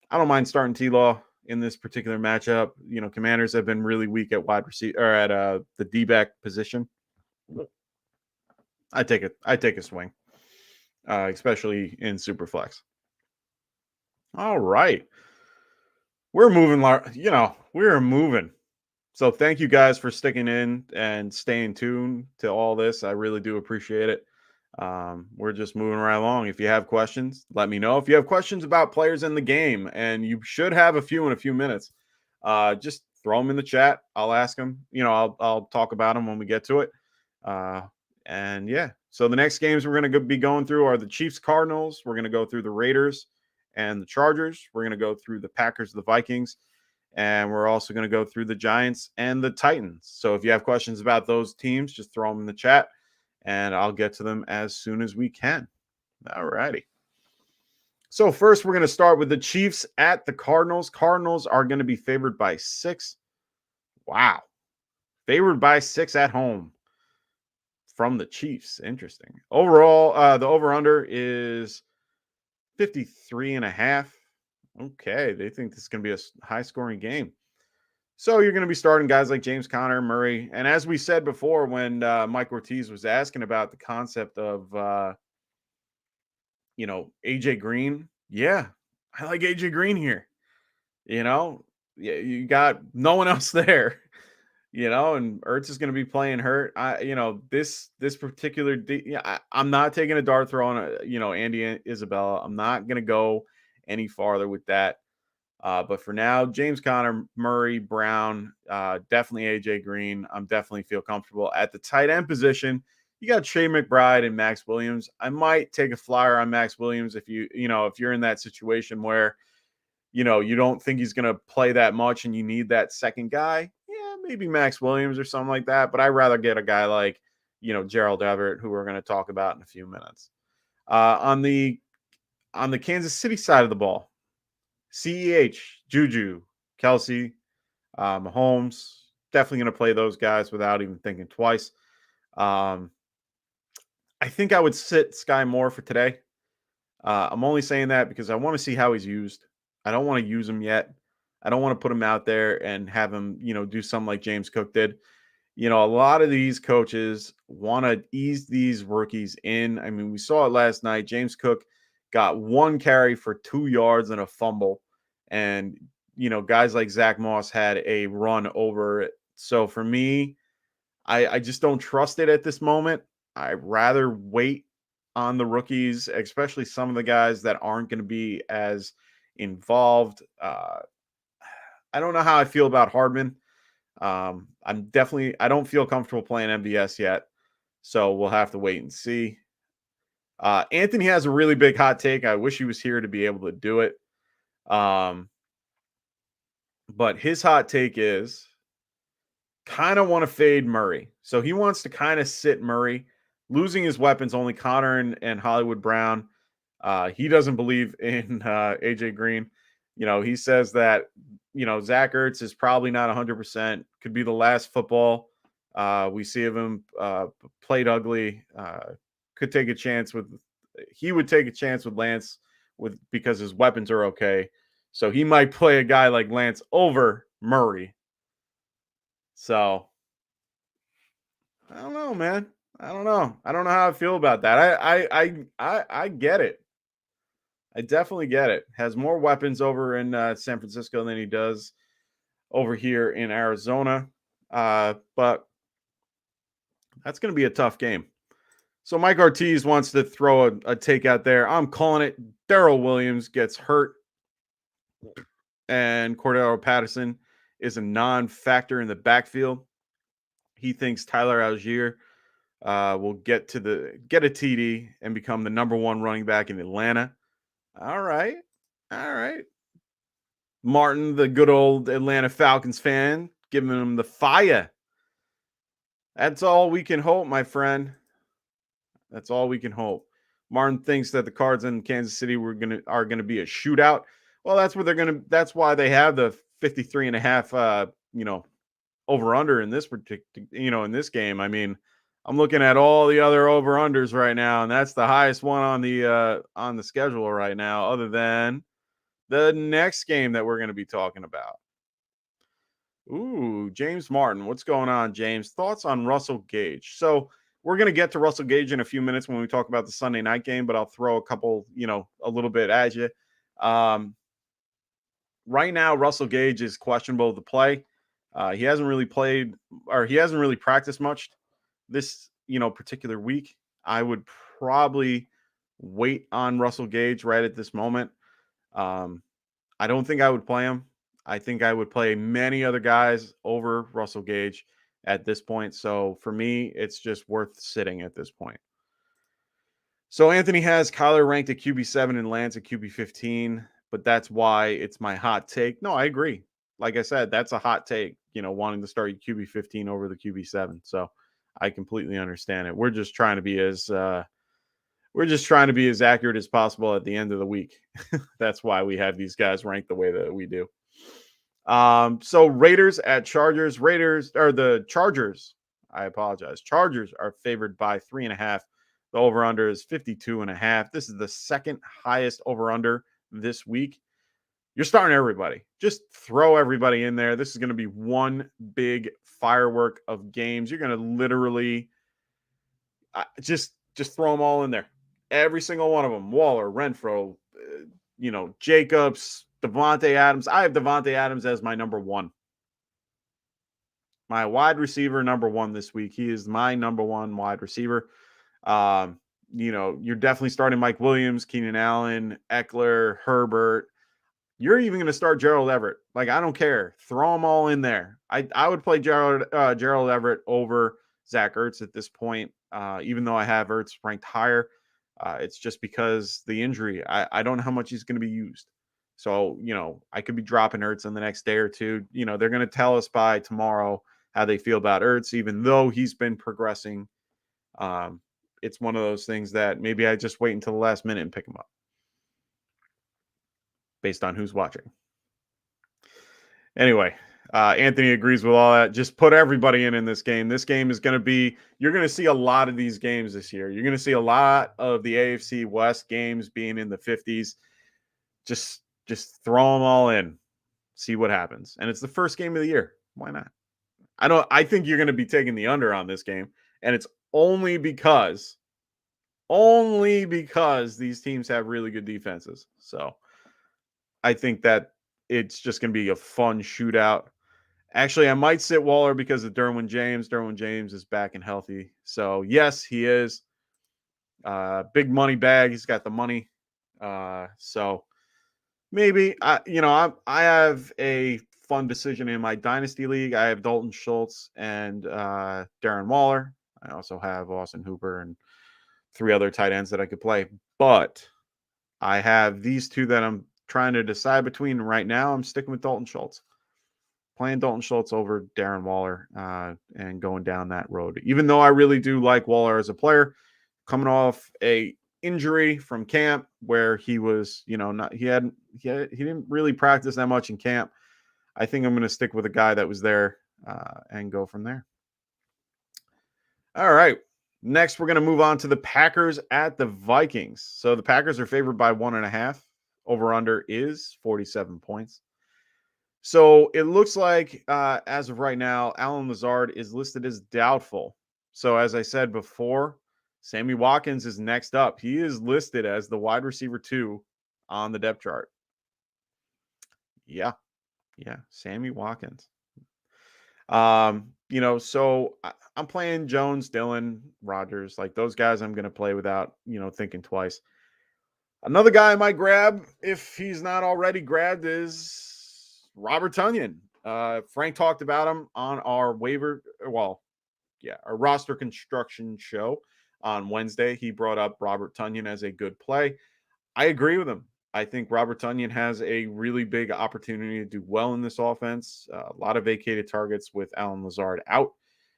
I don't mind starting T-Law in this particular matchup. Commanders have been really weak at wide receiver or at the D-back position. I take a swing, especially in super flex. All right. We're moving, we're moving. So thank you guys for sticking in and staying tuned to all this. I really do appreciate it. We're just moving right along. If you have questions, let me know. If you have questions about players in the game, and you should have a few in a few minutes, just throw them in the chat. I'll ask them. I'll talk about them when we get to it. And yeah, so the next games we're going to be going through are the Chiefs, Cardinals. We're going to go through the Raiders and the Chargers. We're going to go through the Packers, the Vikings. And we're also going to go through the Giants and the Titans. So if you have questions about those teams, just throw them in the chat and I'll get to them as soon as we can. All righty. So first, we're going to start with the Chiefs at the Cardinals. Cardinals are going to be favored by 6. Wow. Favored by 6 at home from the Chiefs. Interesting. Overall, the over-under is 53.5. Okay, they think this is going to be a high-scoring game. So you're going to be starting guys like James Conner, Murray. And as we said before, when Mike Ortiz was asking about the concept of, AJ Green. Yeah, I like AJ Green here. Yeah, you got no one else there, and Ertz is going to be playing hurt. This particular, I'm not taking a dart throw on, Andy Isabella. I'm not going to go any farther with that. But for now, James Conner, Murray, Brown, definitely AJ Green. I'm definitely feel comfortable at the tight end position. You got Trey McBride and Max Williams. I might take a flyer on Max Williams if if you're in that situation where, you don't think he's going to play that much and you need that second guy. Yeah, maybe Max Williams or something like that. But I'd rather get a guy like, Gerald Everett, who we're going to talk about in a few minutes. On the Kansas City side of the ball, CEH, Juju, Kelsey, Mahomes, definitely going to play those guys without even thinking twice. I think I would sit Sky Moore for today. I'm only saying that because I want to see how he's used. I don't want to use him yet. I don't want to put him out there and have him, do something like James Cook did. A lot of these coaches want to ease these rookies in. I mean, we saw it last night. James Cook got 1 carry for 2 yards and a fumble. And, guys like Zach Moss had a run over it. So for me, I just don't trust it at this moment. I'd rather wait on the rookies, especially some of the guys that aren't going to be as involved. I don't know how I feel about Hardman. I don't feel comfortable playing MVS yet, so we'll have to wait and see. Anthony has a really big hot take. I wish he was here to be able to do it. But his hot take is kind of want to fade Murray. So he wants to kind of sit Murray, losing his weapons, only Connor and Hollywood Brown. He doesn't believe in AJ Green. He says that, Zach Ertz is probably not 100%, could be the last football we see of him, played ugly, could take a chance he would take a chance with Lance because his weapons are okay. So he might play a guy like Lance over Murray. So I don't know, man. I don't know how I feel about that. I get it. I definitely get it. Has more weapons over in San Francisco than he does over here in Arizona. But that's going to be a tough game. So Mike Ortiz wants to throw a take out there. I'm calling it. Darrell Williams gets hurt. And Cordero Patterson is a non-factor in the backfield. He thinks Tyler Algier will get a TD and become the number 1 running back in Atlanta. All right. Martin, the good old Atlanta Falcons fan, giving him the fire. That's all we can hope, my friend. That's all we can hope. Martin thinks that the Cards in Kansas City are gonna be a shootout. Well, that's why they have the 53.5 over under in this particular, in this game. I mean, I'm looking at all the other over unders right now, and that's the highest one on the schedule right now, other than the next game that we're going to be talking about. Ooh, James Martin. What's going on, James? Thoughts on Russell Gage? So we're going to get to Russell Gage in a few minutes when we talk about the Sunday night game, but I'll throw a couple, a little bit at you. Right now, Russell Gage is questionable to play. He hasn't really played, or he hasn't really practiced much this, particular week. I would probably wait on Russell Gage right at this moment. I don't think I would play him. I think I would play many other guys over Russell Gage at this point. So for me, it's just worth sitting at this point. So Anthony has Kyler ranked at QB7 and Lance at QB15, but that's why it's my hot take. No, I agree. Like I said, that's a hot take, wanting to start your QB15 over the QB7. So I completely understand it. We're just trying to be as accurate as possible at the end of the week. That's why we have these guys ranked the way that we do. So Raiders at Chargers. The Chargers. I apologize. Chargers are favored by 3.5. The over-under is 52.5. This is the second highest over-under this week. You're starting everybody. Just throw everybody in there. This is going to be one big firework of games. You're going to literally just throw them all in there. Every single one of them. Waller, Renfro, Jacobs, Davante Adams. I have Davante Adams as my number 1. My wide receiver number 1 this week. He is my number 1 wide receiver. You're definitely starting Mike Williams, Keenan Allen, Eckler, Herbert. You're even going to start Gerald Everett. Like, I don't care. Throw them all in there. I would play Gerald Everett over Zach Ertz at this point, even though I have Ertz ranked higher. It's just because the injury. I don't know how much he's going to be used. So, I could be dropping Ertz in the next day or two. They're going to tell us by tomorrow how they feel about Ertz, even though he's been progressing. It's one of those things that maybe I just wait until the last minute and pick him up based on who's watching. Anyway, Anthony agrees with all that. Just put everybody in this game. This game is going to be, you're going to see a lot of these games this year. You're going to see a lot of the AFC West games being in the 50s. Just throw them all in. See what happens. And it's the first game of the year. Why not? I think you're going to be taking the under on this game. And it's only because these teams have really good defenses. So I think that it's just going to be a fun shootout. Actually, I might sit Waller because of Derwin James. Derwin James is back and healthy. So, yes, he is. Big money bag. He's got the money. So, maybe, I have a fun decision in my Dynasty League. I have Dalton Schultz and Darren Waller. I also have Austin Hooper and 3 other tight ends that I could play. But I have these 2 that I'm trying to decide between. Right now, I'm sticking with Dalton Schultz. Playing Dalton Schultz over Darren Waller and going down that road. Even though I really do like Waller as a player, coming off a injury from camp where he was, he didn't really practice that much in camp. I think I'm going to stick with a guy that was there and go from there. All right. Next, we're going to move on to the Packers at the Vikings. So the Packers are favored by 1.5. Over-under is 47 points. So it looks like, as of right now, Allen Lazard is listed as doubtful. So as I said before, Sammy Watkins is next up. He is listed as the wide receiver 2 on the depth chart. Yeah, Sammy Watkins. So I'm playing Jones, Dillon, Rodgers, like those guys I'm going to play without, thinking twice. Another guy I might grab, if he's not already grabbed, is Robert Tonyan. Frank talked about him on our our roster construction show on Wednesday. He brought up Robert Tonyan as a good play. I agree with him. I think Robert Tonyan has a really big opportunity to do well in this offense. A lot of vacated targets with Allen Lazard out.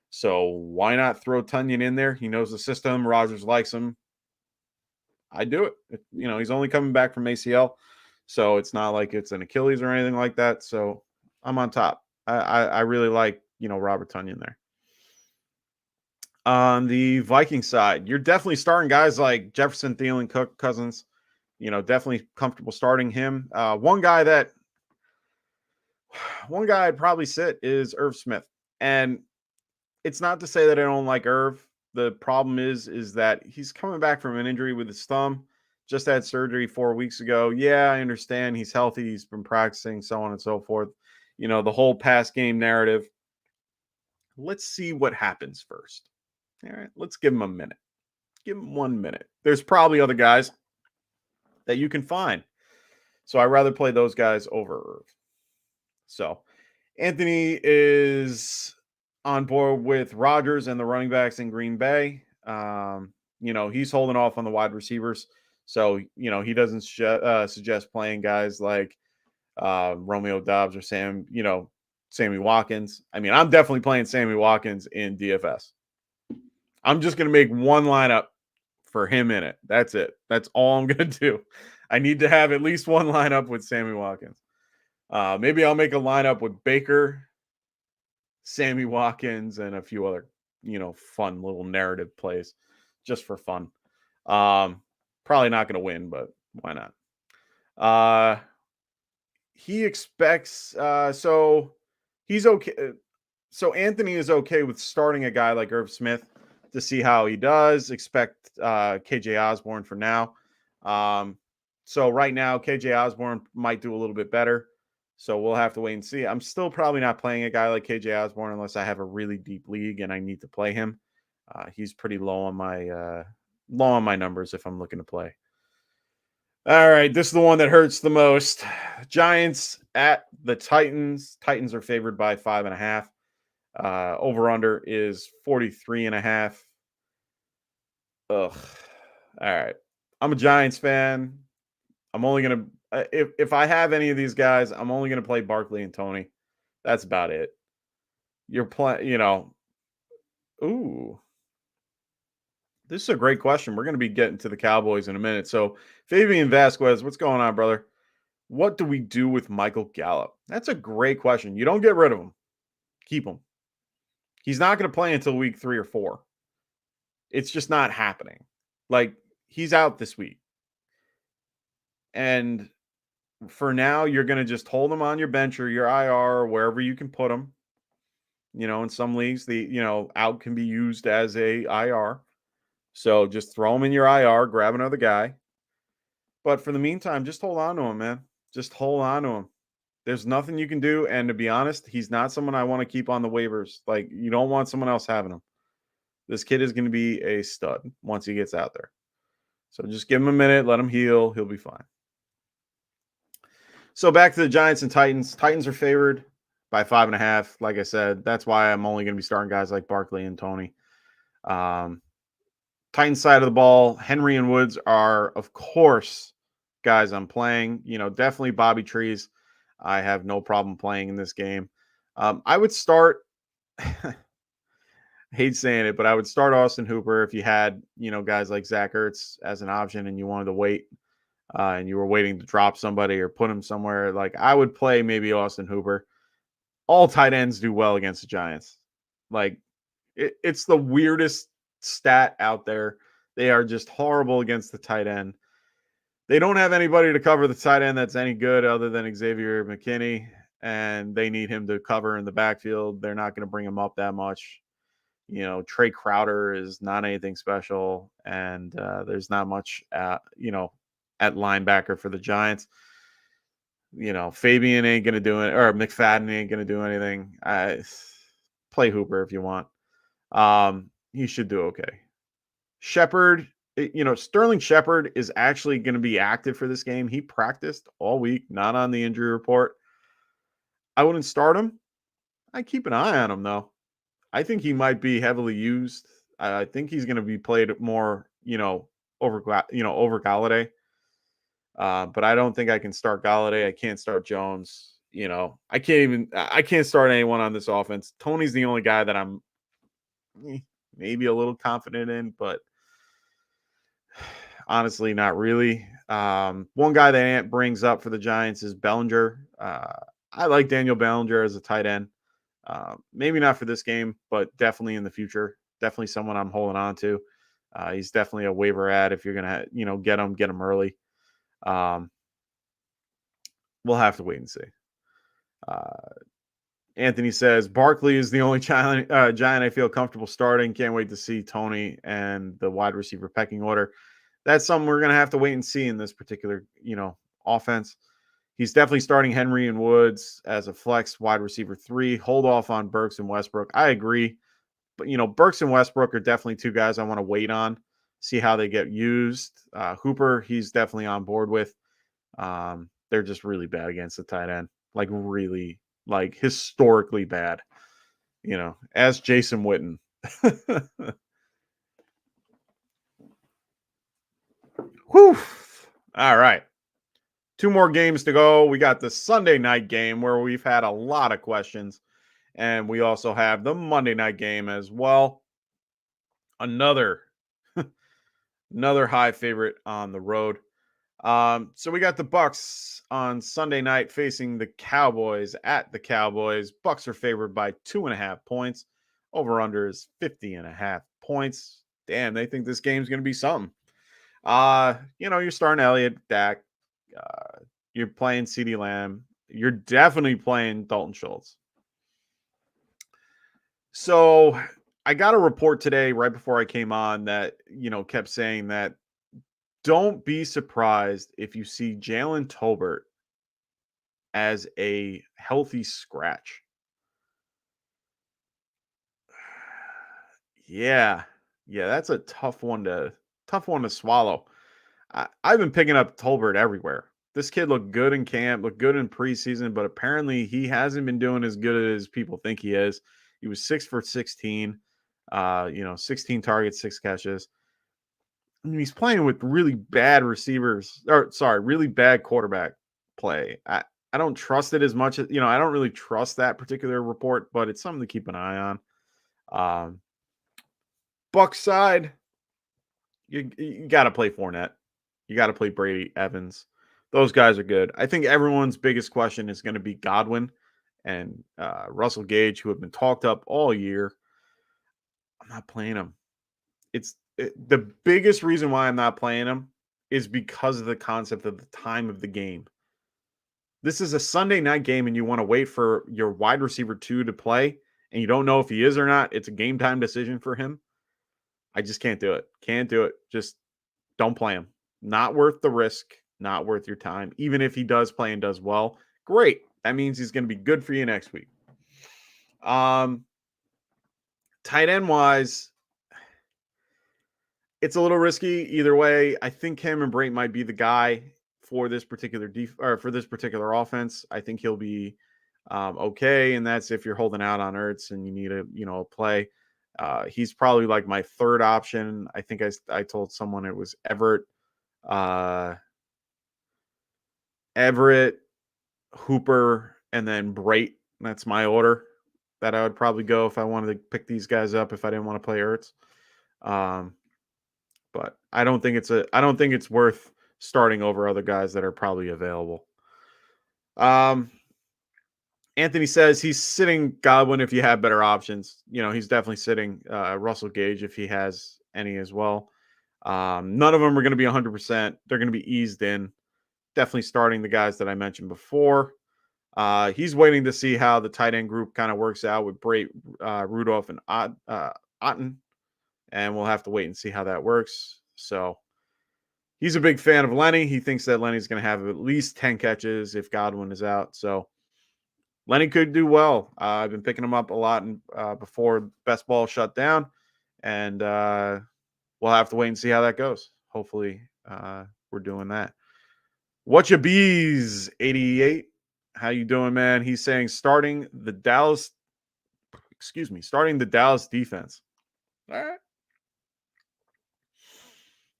So why not throw Tonyan in there? He knows the system. Rodgers likes him. I do it. He's only coming back from ACL. So it's not like it's an Achilles or anything like that. So I'm on top. I really like, Robert Tonyan there. On the Viking side, you're definitely starting guys like Jefferson, Thielen, Cook, Cousins. Definitely comfortable starting him. One guy I'd probably sit is Irv Smith. And it's not to say that I don't like Irv. The problem is that he's coming back from an injury with his thumb. Just had surgery 4 weeks ago. Yeah, I understand he's healthy. He's been practicing, so on and so forth. The whole pass game narrative. Let's see what happens first. All right, let's give him a minute. Give him 1 minute. There's probably other guys that you can find. So I'd rather play those guys over Irv. So Anthony is on board with Rodgers and the running backs in Green Bay. He's holding off on the wide receivers. So, he doesn't suggest playing guys like Romeo Doubs or Sammy Watkins. I mean, I'm definitely playing Sammy Watkins in DFS. I'm just going to make one lineup for him in it. That's it. That's all I'm going to do. I need to have at least one lineup with Sammy Watkins. Maybe I'll make a lineup with Baker, Sammy Watkins, and a few other, fun little narrative plays just for fun. Probably not going to win, but why not? He expects, so he's okay. So Anthony is okay with starting a guy like Irv Smith to see how he does. Expect KJ Osborne for now. So right now, KJ Osborne might do a little bit better. So we'll have to wait and see. I'm still probably not playing a guy like KJ Osborne unless I have a really deep league and I need to play him. He's pretty low on my numbers if I'm looking to play. All right, this is the one that hurts the most. Giants at the Titans. Titans are favored by 5.5. Over under is 43.5. Ugh. All right. I'm a Giants fan. I'm only gonna if I have any of these guys, I'm only gonna play Barkley and Tony. That's about it. You're playing, ooh, this is a great question. We're gonna be getting to the Cowboys in a minute. So Fabian Vasquez, what's going on, brother? What do we do with Michael Gallup? That's a great question. You don't get rid of him. Keep him. He's not going to play until week 3 or 4. It's just not happening. Like, he's out this week. And for now, you're going to just hold him on your bench or your IR or wherever you can put him. In some leagues, out can be used as a IR. So just throw him in your IR, grab another guy. But for the meantime, just hold on to him, man. Just hold on to him. There's nothing you can do. And to be honest, he's not someone I want to keep on the waivers. Like, you don't want someone else having him. This kid is going to be a stud once he gets out there. So just give him a minute, let him heal. He'll be fine. So back to the Giants and Titans. Titans are favored by 5.5. Like I said, that's why I'm only going to be starting guys like Barkley and Tony. Titans side of the ball, Henry and Woods are, of course, guys I'm playing. Definitely Bobby Trees. I have no problem playing in this game. I would start, hate saying it, but I would start Austin Hooper if you had, guys like Zach Ertz as an option and you wanted to wait and you were waiting to drop somebody or put him somewhere. Like, I would play maybe Austin Hooper. All tight ends do well against the Giants. Like, it's the weirdest stat out there. They are just horrible against the tight end. They don't have anybody to cover the tight end that's any good other than Xavier McKinney, and they need him to cover in the backfield. They're not going to bring him up that much. Trey Crowder is not anything special, and there's not much at linebacker for the Giants. Fabian ain't going to do it, or McFadden ain't going to do anything. Play Hooper if you want. He should do okay. Shepard, Sterling Shepard is actually going to be active for this game. He practiced all week, not on the injury report. I wouldn't start him. I keep an eye on him, though. I think he might be heavily used. I think he's going to be played more, over Galladay. But I don't think I can start Galladay. I can't start Jones. I can't start anyone on this offense. Tony's the only guy that I'm maybe a little confident in, but honestly, not really. One guy that Ant brings up for the Giants is Bellinger. I like Daniel Bellinger as a tight end. Maybe not for this game, but definitely in the future. Definitely someone I'm holding on to. He's definitely a waiver ad if you're gonna, get him early. We'll have to wait and see. Anthony says Barkley is the only giant I feel comfortable starting. Can't wait to see Tony and the wide receiver pecking order. That's something we're gonna have to wait and see in this particular, offense. He's definitely starting Henry and Woods as a flex wide receiver 3. Hold off on Burks and Westbrook. I agree. But, Burks and Westbrook are definitely two guys I want to wait on, see how they get used. Hooper, he's definitely on board with. They're just really bad against the tight end. Like, really, like, historically bad. As Jason Witten. Whew. All right. 2 more games to go. We got the Sunday night game where we've had a lot of questions. And we also have the Monday night game as well. Another high favorite on the road. So we got the Bucks on Sunday night facing the Cowboys at the Cowboys. Bucks are favored by 2.5 points. Over under is 50.5 points. Damn, they think this game's going to be something. You're starting Elliott, Dak. You're playing CeeDee Lamb. You're definitely playing Dalton Schultz. So I got a report today right before I came on that, kept saying that don't be surprised if you see Jalen Tolbert as a healthy scratch. Yeah, that's a tough one to swallow. I've been picking up Tolbert everywhere. This kid looked good in camp, looked good in preseason, but apparently he hasn't been doing as good as people think he is. He was 6 for 16, 16 targets, 6 catches. I mean, he's playing with really bad receivers, or sorry, really bad quarterback play. I don't trust it as much as, I don't really trust that particular report, but it's something to keep an eye on. Buck side, you got to play Fournette. You got to play Brady, Evans. Those guys are good. I think everyone's biggest question is going to be Godwin and Russell Gage, who have been talked up all year. I'm not playing them. The biggest reason why I'm not playing them is because of the concept of the time of the game. This is a Sunday night game, and you want to wait for your wide receiver 2 to play, and you don't know if he is or not. It's a game time decision for him. I just can't do it. Can't do it. Just don't play him. Not worth the risk. Not worth your time. Even if he does play and does well, great. That means he's going to be good for you next week. Tight end wise, it's a little risky either way. I think Cameron Brate might be the guy for this particular for this particular offense. I think he'll be okay, and that's if you're holding out on Ertz and you need a play. He's probably like my third option. I think I told someone it was Everett, Hooper, and then Brate. That's my order that I would probably go if I wanted to pick these guys up if I didn't want to play Ertz. But I don't think it's worth starting over other guys that are probably available. Anthony says he's sitting Godwin if you have better options. He's definitely sitting Russell Gage if he has any as well. None of them are going to be 100%. They're going to be eased in. Definitely starting the guys that I mentioned before. He's waiting to see how the tight end group kind of works out with Brate, Rudolph, and Otten. And we'll have to wait and see how that works. So he's a big fan of Lenny. He thinks that Lenny's going to have at least 10 catches if Godwin is out. So Lenny could do well. I've been picking him up a lot before best ball shut down. And we'll have to wait and see how that goes. Hopefully we're doing that. What's your bees, 88? How you doing, man? He's saying starting the Dallas defense. All right.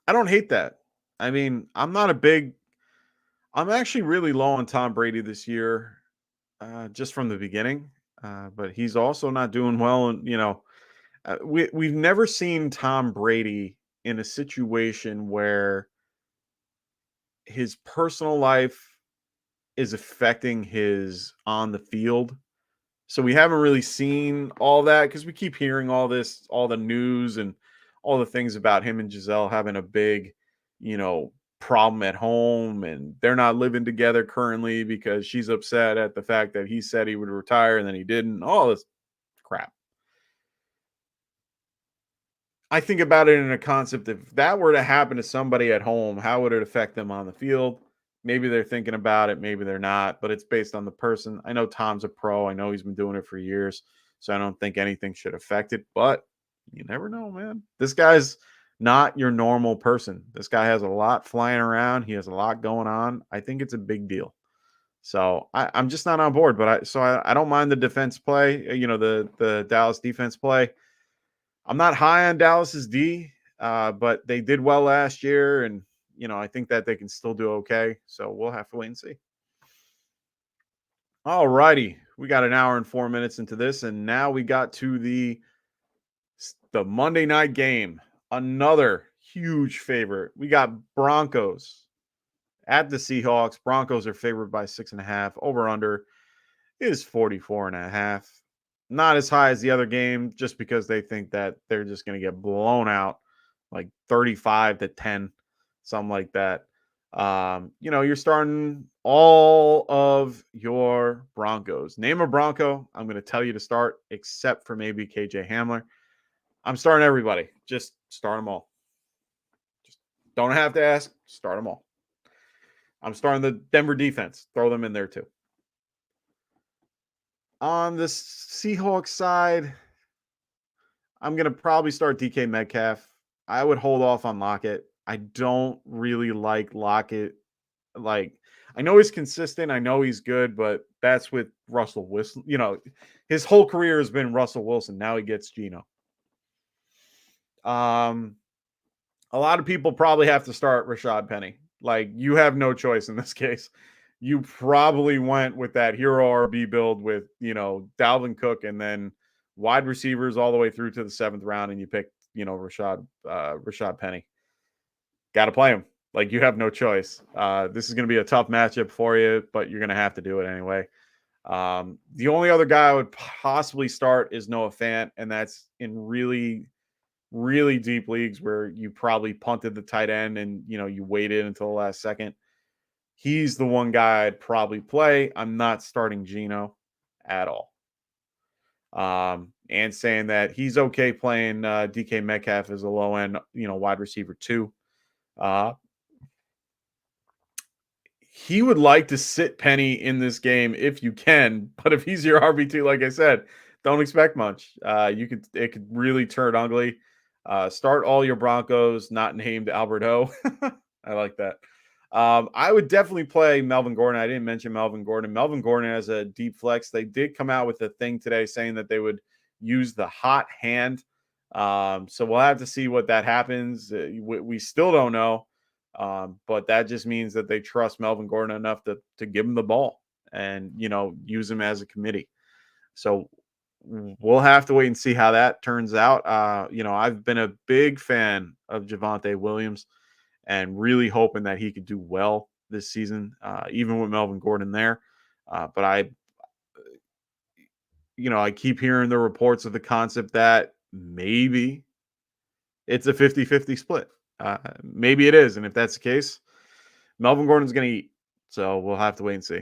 I don't hate that. I mean, I'm actually really low on Tom Brady this year, just from the beginning. But he's also not doing well. And, we've never seen Tom Brady in a situation where his personal life is affecting his on the field. So we haven't really seen all that because we keep hearing all the news and all the things about him and Giselle having a big, problem at home, and they're not living together currently because she's upset at the fact that he said he would retire and then he didn't. All this crap. I think about it in a concept, if that were to happen to somebody at home, how would it affect them on the field? Maybe they're thinking about it, maybe they're not, but it's based on the person. I know Tom's a pro. I know he's been doing it for years, so I don't think anything should affect it, but you never know, man. This guy's not your normal person. This guy has a lot flying around. He has a lot going on. I think it's a big deal. So I'm just not on board, but I don't mind the defense play, the Dallas defense play. I'm not high on Dallas's D, but they did well last year, and I think that they can still do okay. So we'll have to wait and see. All righty, we got an hour and 4 minutes into this, and now we got to the Monday night game. Another huge favorite. We got Broncos at the Seahawks. Broncos are favored by 6.5. Over under is 44.5. Not as high as the other game, just because they think that they're just going to get blown out, like 35-10, something like that. You're starting all of your Broncos. Name a Bronco. I'm going to tell you to start, except for maybe KJ Hamler. I'm starting everybody. Just start them all. Just don't have to ask. Start them all. I'm starting the Denver defense. Throw them in there too. On the Seahawks side, I'm going to probably start DK Metcalf. I would hold off on Lockett. I don't really like Lockett. Like, I know he's consistent. I know he's good, but that's with Russell Wilson. His whole career has been Russell Wilson. Now he gets Geno. A lot of people probably have to start Rashad Penny. Like, you have no choice in this case. You probably went with that hero RB build with, Dalvin Cook and then wide receivers all the way through to the 7th round, and you picked, Rashad Penny. Got to play him. Like, you have no choice. This is going to be a tough matchup for you, but you're going to have to do it anyway. The only other guy I would possibly start is Noah Fant, and that's in really, really deep leagues where you probably punted the tight end and, you waited until the last second. He's the one guy I'd probably play. I'm not starting Geno at all. And saying that he's okay playing DK Metcalf as a low end, wide receiver 2. He would like to sit Penny in this game if you can, but if he's your RB2, like I said, don't expect much. It could really turn ugly. Start all your Broncos, not named Alberto. I like that. I would definitely play Melvin Gordon. I didn't mention Melvin Gordon. Melvin Gordon has a deep flex. They did come out with a thing today saying that they would use the hot hand. So we'll have to see what that happens. We still don't know. But that just means that they trust Melvin Gordon enough to give him the ball and, use him as a committee. So we'll have to wait and see how that turns out. I've been a big fan of Javonte Williams and really hoping that he could do well this season, even with Melvin Gordon there. But I keep hearing the reports of the concept that maybe it's a 50-50 split. Maybe it is. And if that's the case, Melvin Gordon's going to eat. So we'll have to wait and see.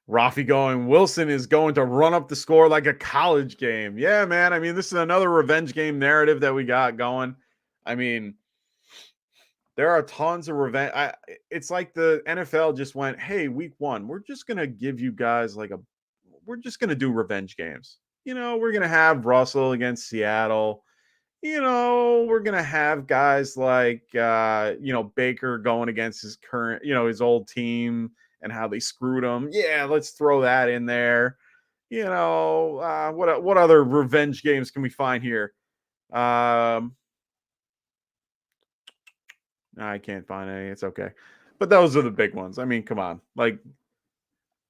Rafi going, Wilson is going to run up the score like a college game. Yeah, man. I mean, this is another revenge game narrative that we got going. I mean, there are tons of revenge. It's like the NFL just went, hey, week 1, we're just going to give you guys we're just going to do revenge games. We're going to have Russell against Seattle. We're going to have guys like, Baker going against his current, his old team and how they screwed him. Yeah, let's throw that in there. What other revenge games can we find here? I can't find any. It's okay. But those are the big ones. I mean, come on. Like,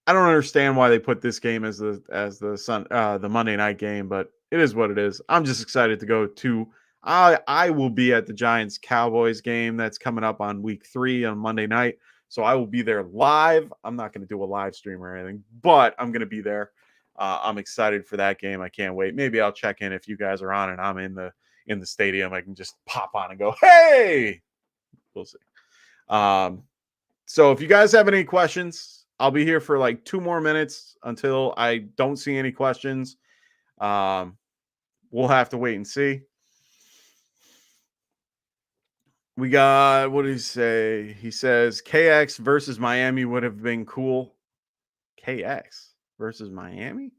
I don't understand why they put this game as the Monday night game, but it is what it is. I'm just excited to go to. I will be at the Giants Cowboys game that's coming up on week 3 on Monday night, so I will be there live. I'm not going to do a live stream or anything, but I'm going to be there. I'm excited for that game. I can't wait. Maybe I'll check in if you guys are on and I'm in the stadium. I can just pop on and go, hey. We'll see. So if you guys have any questions, I'll be here for like 2 more minutes until I don't see any questions. We'll have to wait and see. We got, what did he say? He says KX versus Miami would have been cool. KX versus Miami?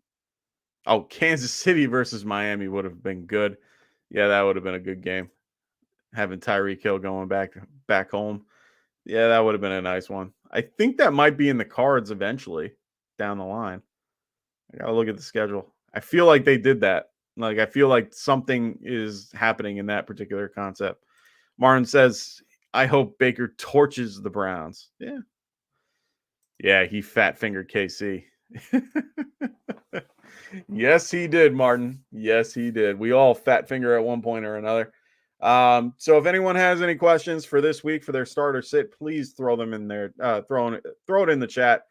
Oh, Kansas City versus Miami would have been good. Yeah, that would have been a good game. Having Tyreek Hill going back home. Yeah, that would have been a nice one. I think that might be in the cards eventually down the line. I got to look at the schedule. I feel like they did that. Like, I feel like something is happening in that particular concept. Martin says, I hope Baker torches the Browns. Yeah. Yeah, he fat fingered KC. Yes, he did, Martin. Yes, he did. We all fat finger at one point or another. So if anyone has any questions for this week for their start or sit, please throw them in there. Throw it in the chat.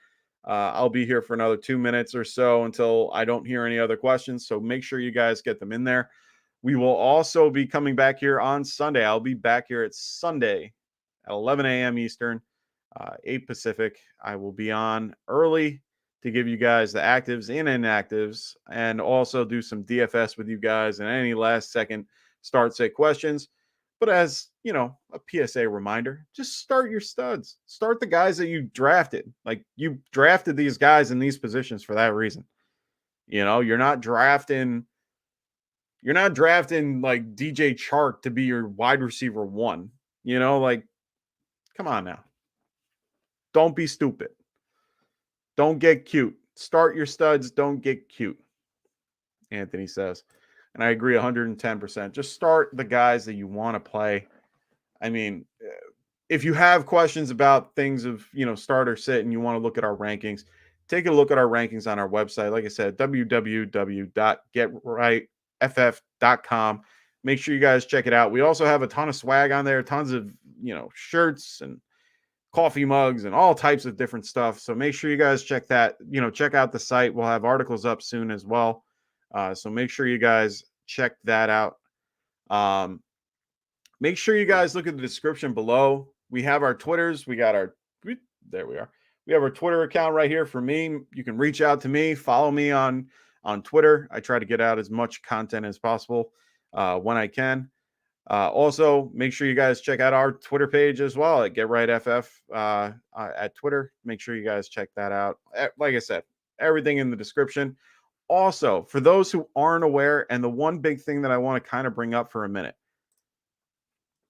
I'll be here for another 2 minutes or so until I don't hear any other questions. So make sure you guys get them in there. We will also be coming back here on Sunday. I'll be back here at Sunday at 11 a.m. Eastern, 8 Pacific. I will be on early to give you guys the actives and inactives and also do some DFS with you guys and any last second start sit questions. But as a PSA reminder, just start your studs. Start the guys that you drafted. Like, you drafted these guys in these positions for that reason. You're not drafting, You're not drafting like DJ Chark to be your wide receiver 1. You know, like, come on now. Don't be stupid. Don't get cute. Start your studs. Don't get cute, Anthony says. And I agree 110%. Just start the guys that you want to play. I mean, if you have questions about things of, start or sit and you want to look at our rankings, take a look at our rankings on our website. Like I said, www.getrightff.com. Make sure you guys check it out. We also have a ton of swag on there, tons of, shirts and coffee mugs and all types of different stuff. So make sure you guys check that, check out the site. We'll have articles up soon as well. So make sure you guys check that out. Make sure you guys look at the description below. We have our Twitters. There we are. We have our Twitter account right here for me. You can reach out to me, follow me on Twitter. I try to get out as much content as possible when I can. Also, make sure you guys check out our Twitter page as well at GetRightFF at Twitter. Make sure you guys check that out. Like I said, everything in the description. Also, for those who aren't aware, and the one big thing that I want to kind of bring up for a minute,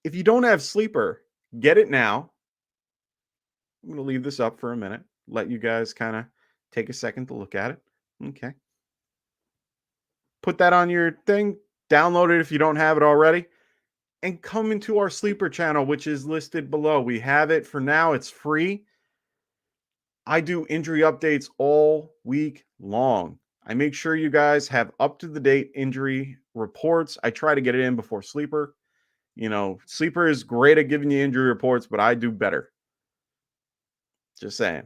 if you don't have Sleeper, get it now. I'm going to leave this up for a minute, let you guys kind of take a second to look at it. Okay. Put that on your thing, download it if you don't have it already, and come into our Sleeper channel, which is listed below. We have it for now. It's free. I do injury updates all week long. I make sure you guys have up-to-the-date injury reports. I try to get it in before Sleeper. Sleeper is great at giving you injury reports, but I do better. Just saying.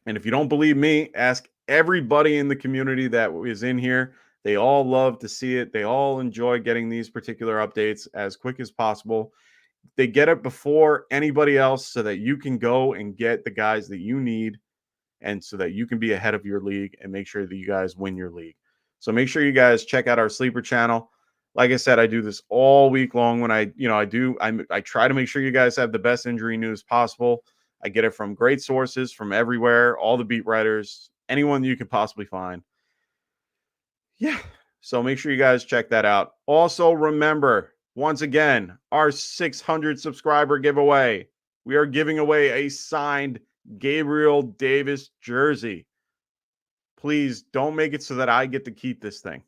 And if you don't believe me, ask everybody in the community that is in here. They all love to see it. They all enjoy getting these particular updates as quick as possible. They get it before anybody else so that you can go and get the guys that you need and so that you can be ahead of your league and make sure that you guys win your league. So make sure you guys check out our Sleeper channel. Like I said, I do this all week long when I try to make sure you guys have the best injury news possible. I get it from great sources from everywhere, all the beat writers, anyone you can possibly find. Yeah. So make sure you guys check that out. Also, remember, once again, our 600 subscriber giveaway. We are giving away a signed Gabriel Davis jersey. Please don't make it so that I get to keep this thing.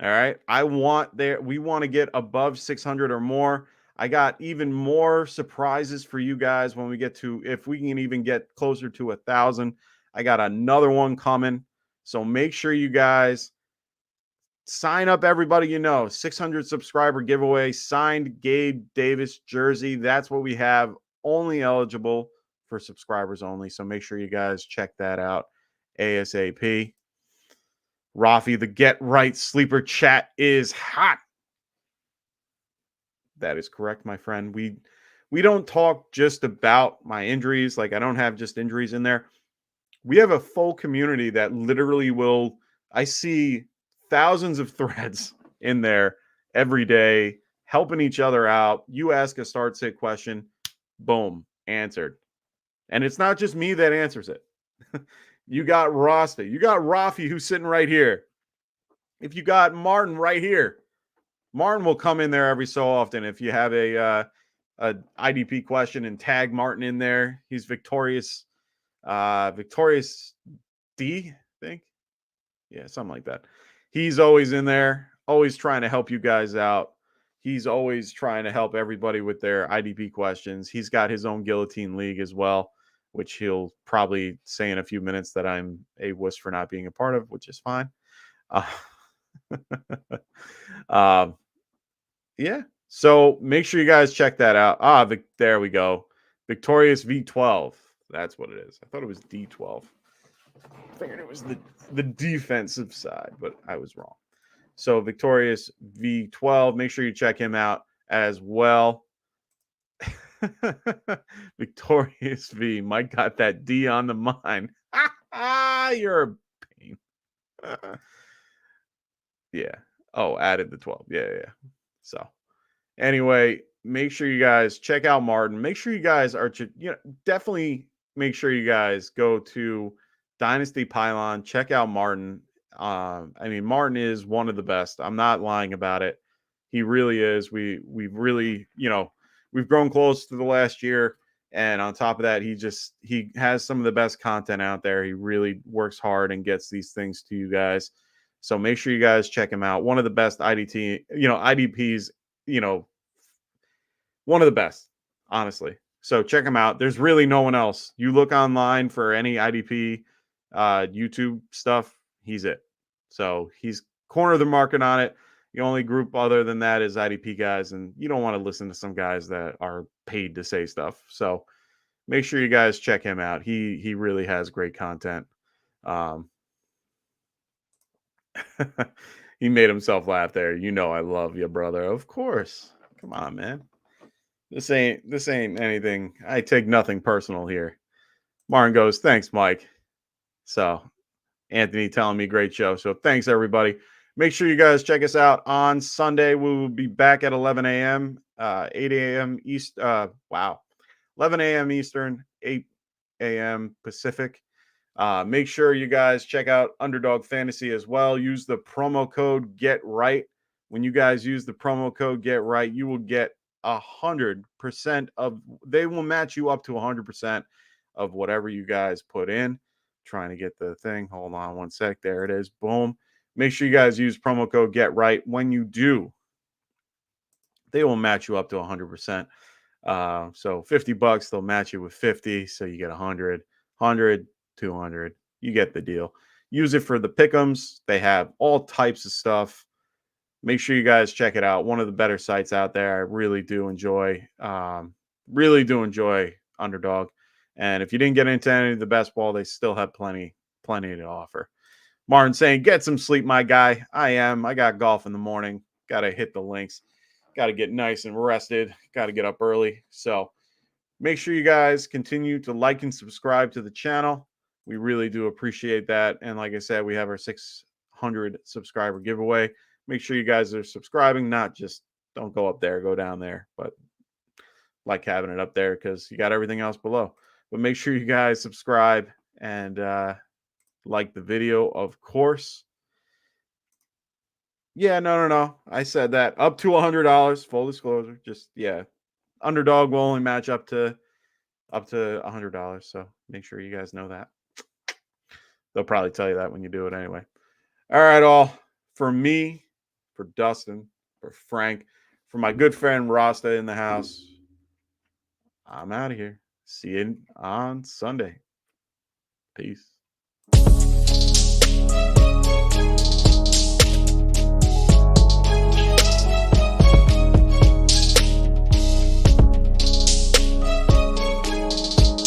All right. We want to get above 600 or more. I got even more surprises for you guys when we get to, if we can even get closer to 1,000. I got another one coming. So make sure you guys sign up, everybody 600 subscriber giveaway, signed Gabe Davis jersey. That's what we have, only eligible for subscribers only. So make sure you guys check that out ASAP. Rafi, the Get Right Sleeper chat is hot. That is correct, my friend. We don't talk just about my injuries. Like, I don't have just injuries in there. We have a full community that literally I see thousands of threads in there every day, helping each other out. You ask a start sit question, boom, answered. And it's not just me that answers it. You got Rasta, you got Rafi, who's sitting right here. If you got Martin right here, Martin will come in there every so often. If you have a IDP question and tag Martin in there, he's Victorious D, I think. Yeah, something like that. He's always in there, always trying to help you guys out. He's always trying to help everybody with their IDP questions. He's got his own guillotine league as well, which he'll probably say in a few minutes that I'm a wuss for not being a part of, which is fine. Yeah. So make sure you guys check that out. There we go. Victorious V12. That's what it is. I thought it was D12. I figured it was the defensive side, but I was wrong. So Victorious V12. Make sure you check him out as well. Victorious V. Mike got that D on the mind. You're a pain. Yeah. Oh, added the 12. Yeah. So anyway, make sure you guys check out Martin. Make sure you guys are, definitely make sure you guys go to Dynasty Pylon. Check out Martin. I mean, Martin is one of the best. I'm not lying about it. He really is. We've really, we've grown close to the last year. And on top of that, he has some of the best content out there. He really works hard and gets these things to you guys. So make sure you guys check him out. One of the best IDPs, one of the best, honestly. So check him out. There's really no one else. You look online for any IDP YouTube stuff, he's it. So he's corner of the market on it. The only group other than that is IDP guys, and you don't want to listen to some guys that are paid to say stuff. So make sure you guys check him out. He really has great content. He made himself laugh there. I love you, brother. Of course. Come on, man. This ain't anything. I take nothing personal here. Martin goes, thanks, Mike. So Anthony telling me great show. So thanks, everybody. Make sure you guys check us out on Sunday. We will be back at 11 a.m., 8 a.m. East. 11 a.m. Eastern, 8 a.m. Pacific. Make sure you guys check out Underdog Fantasy as well. Use the promo code GETRIGHT. When you guys use the promo code GETRIGHT, you will get 100% of. They will match you up to 100% of whatever you guys put in. Trying to get the thing. Hold on one sec. There it is. Boom. Make sure you guys use promo code GETRIGHT. When you do, they will match you up to 100%. So $50, they'll match you with 50. So you get 100, 200. You get the deal. Use it for the pick'ems. They have all types of stuff. Make sure you guys check it out. One of the better sites out there. I really do enjoy. Underdog. And if you didn't get into any of the best ball, they still have plenty to offer. Martin saying, get some sleep, my guy. I am. I got golf in the morning. Got to hit the links. Got to get nice and rested. Got to get up early. So make sure you guys continue to like and subscribe to the channel. We really do appreciate that. And like I said, we have our 600 subscriber giveaway. Make sure you guys are subscribing, not just don't go up there, go down there, but like having it up there because you got everything else below. But make sure you guys subscribe and like the video, of course. Yeah, no. I said that. Up to $100, full disclosure. Just, yeah. Underdog will only match up to $100. So make sure you guys know that. They'll probably tell you that when you do it anyway. All right, all. For me, for Dustin, for Frank, for my good friend Rasta in the house, I'm out of here. See you on Sunday. Peace.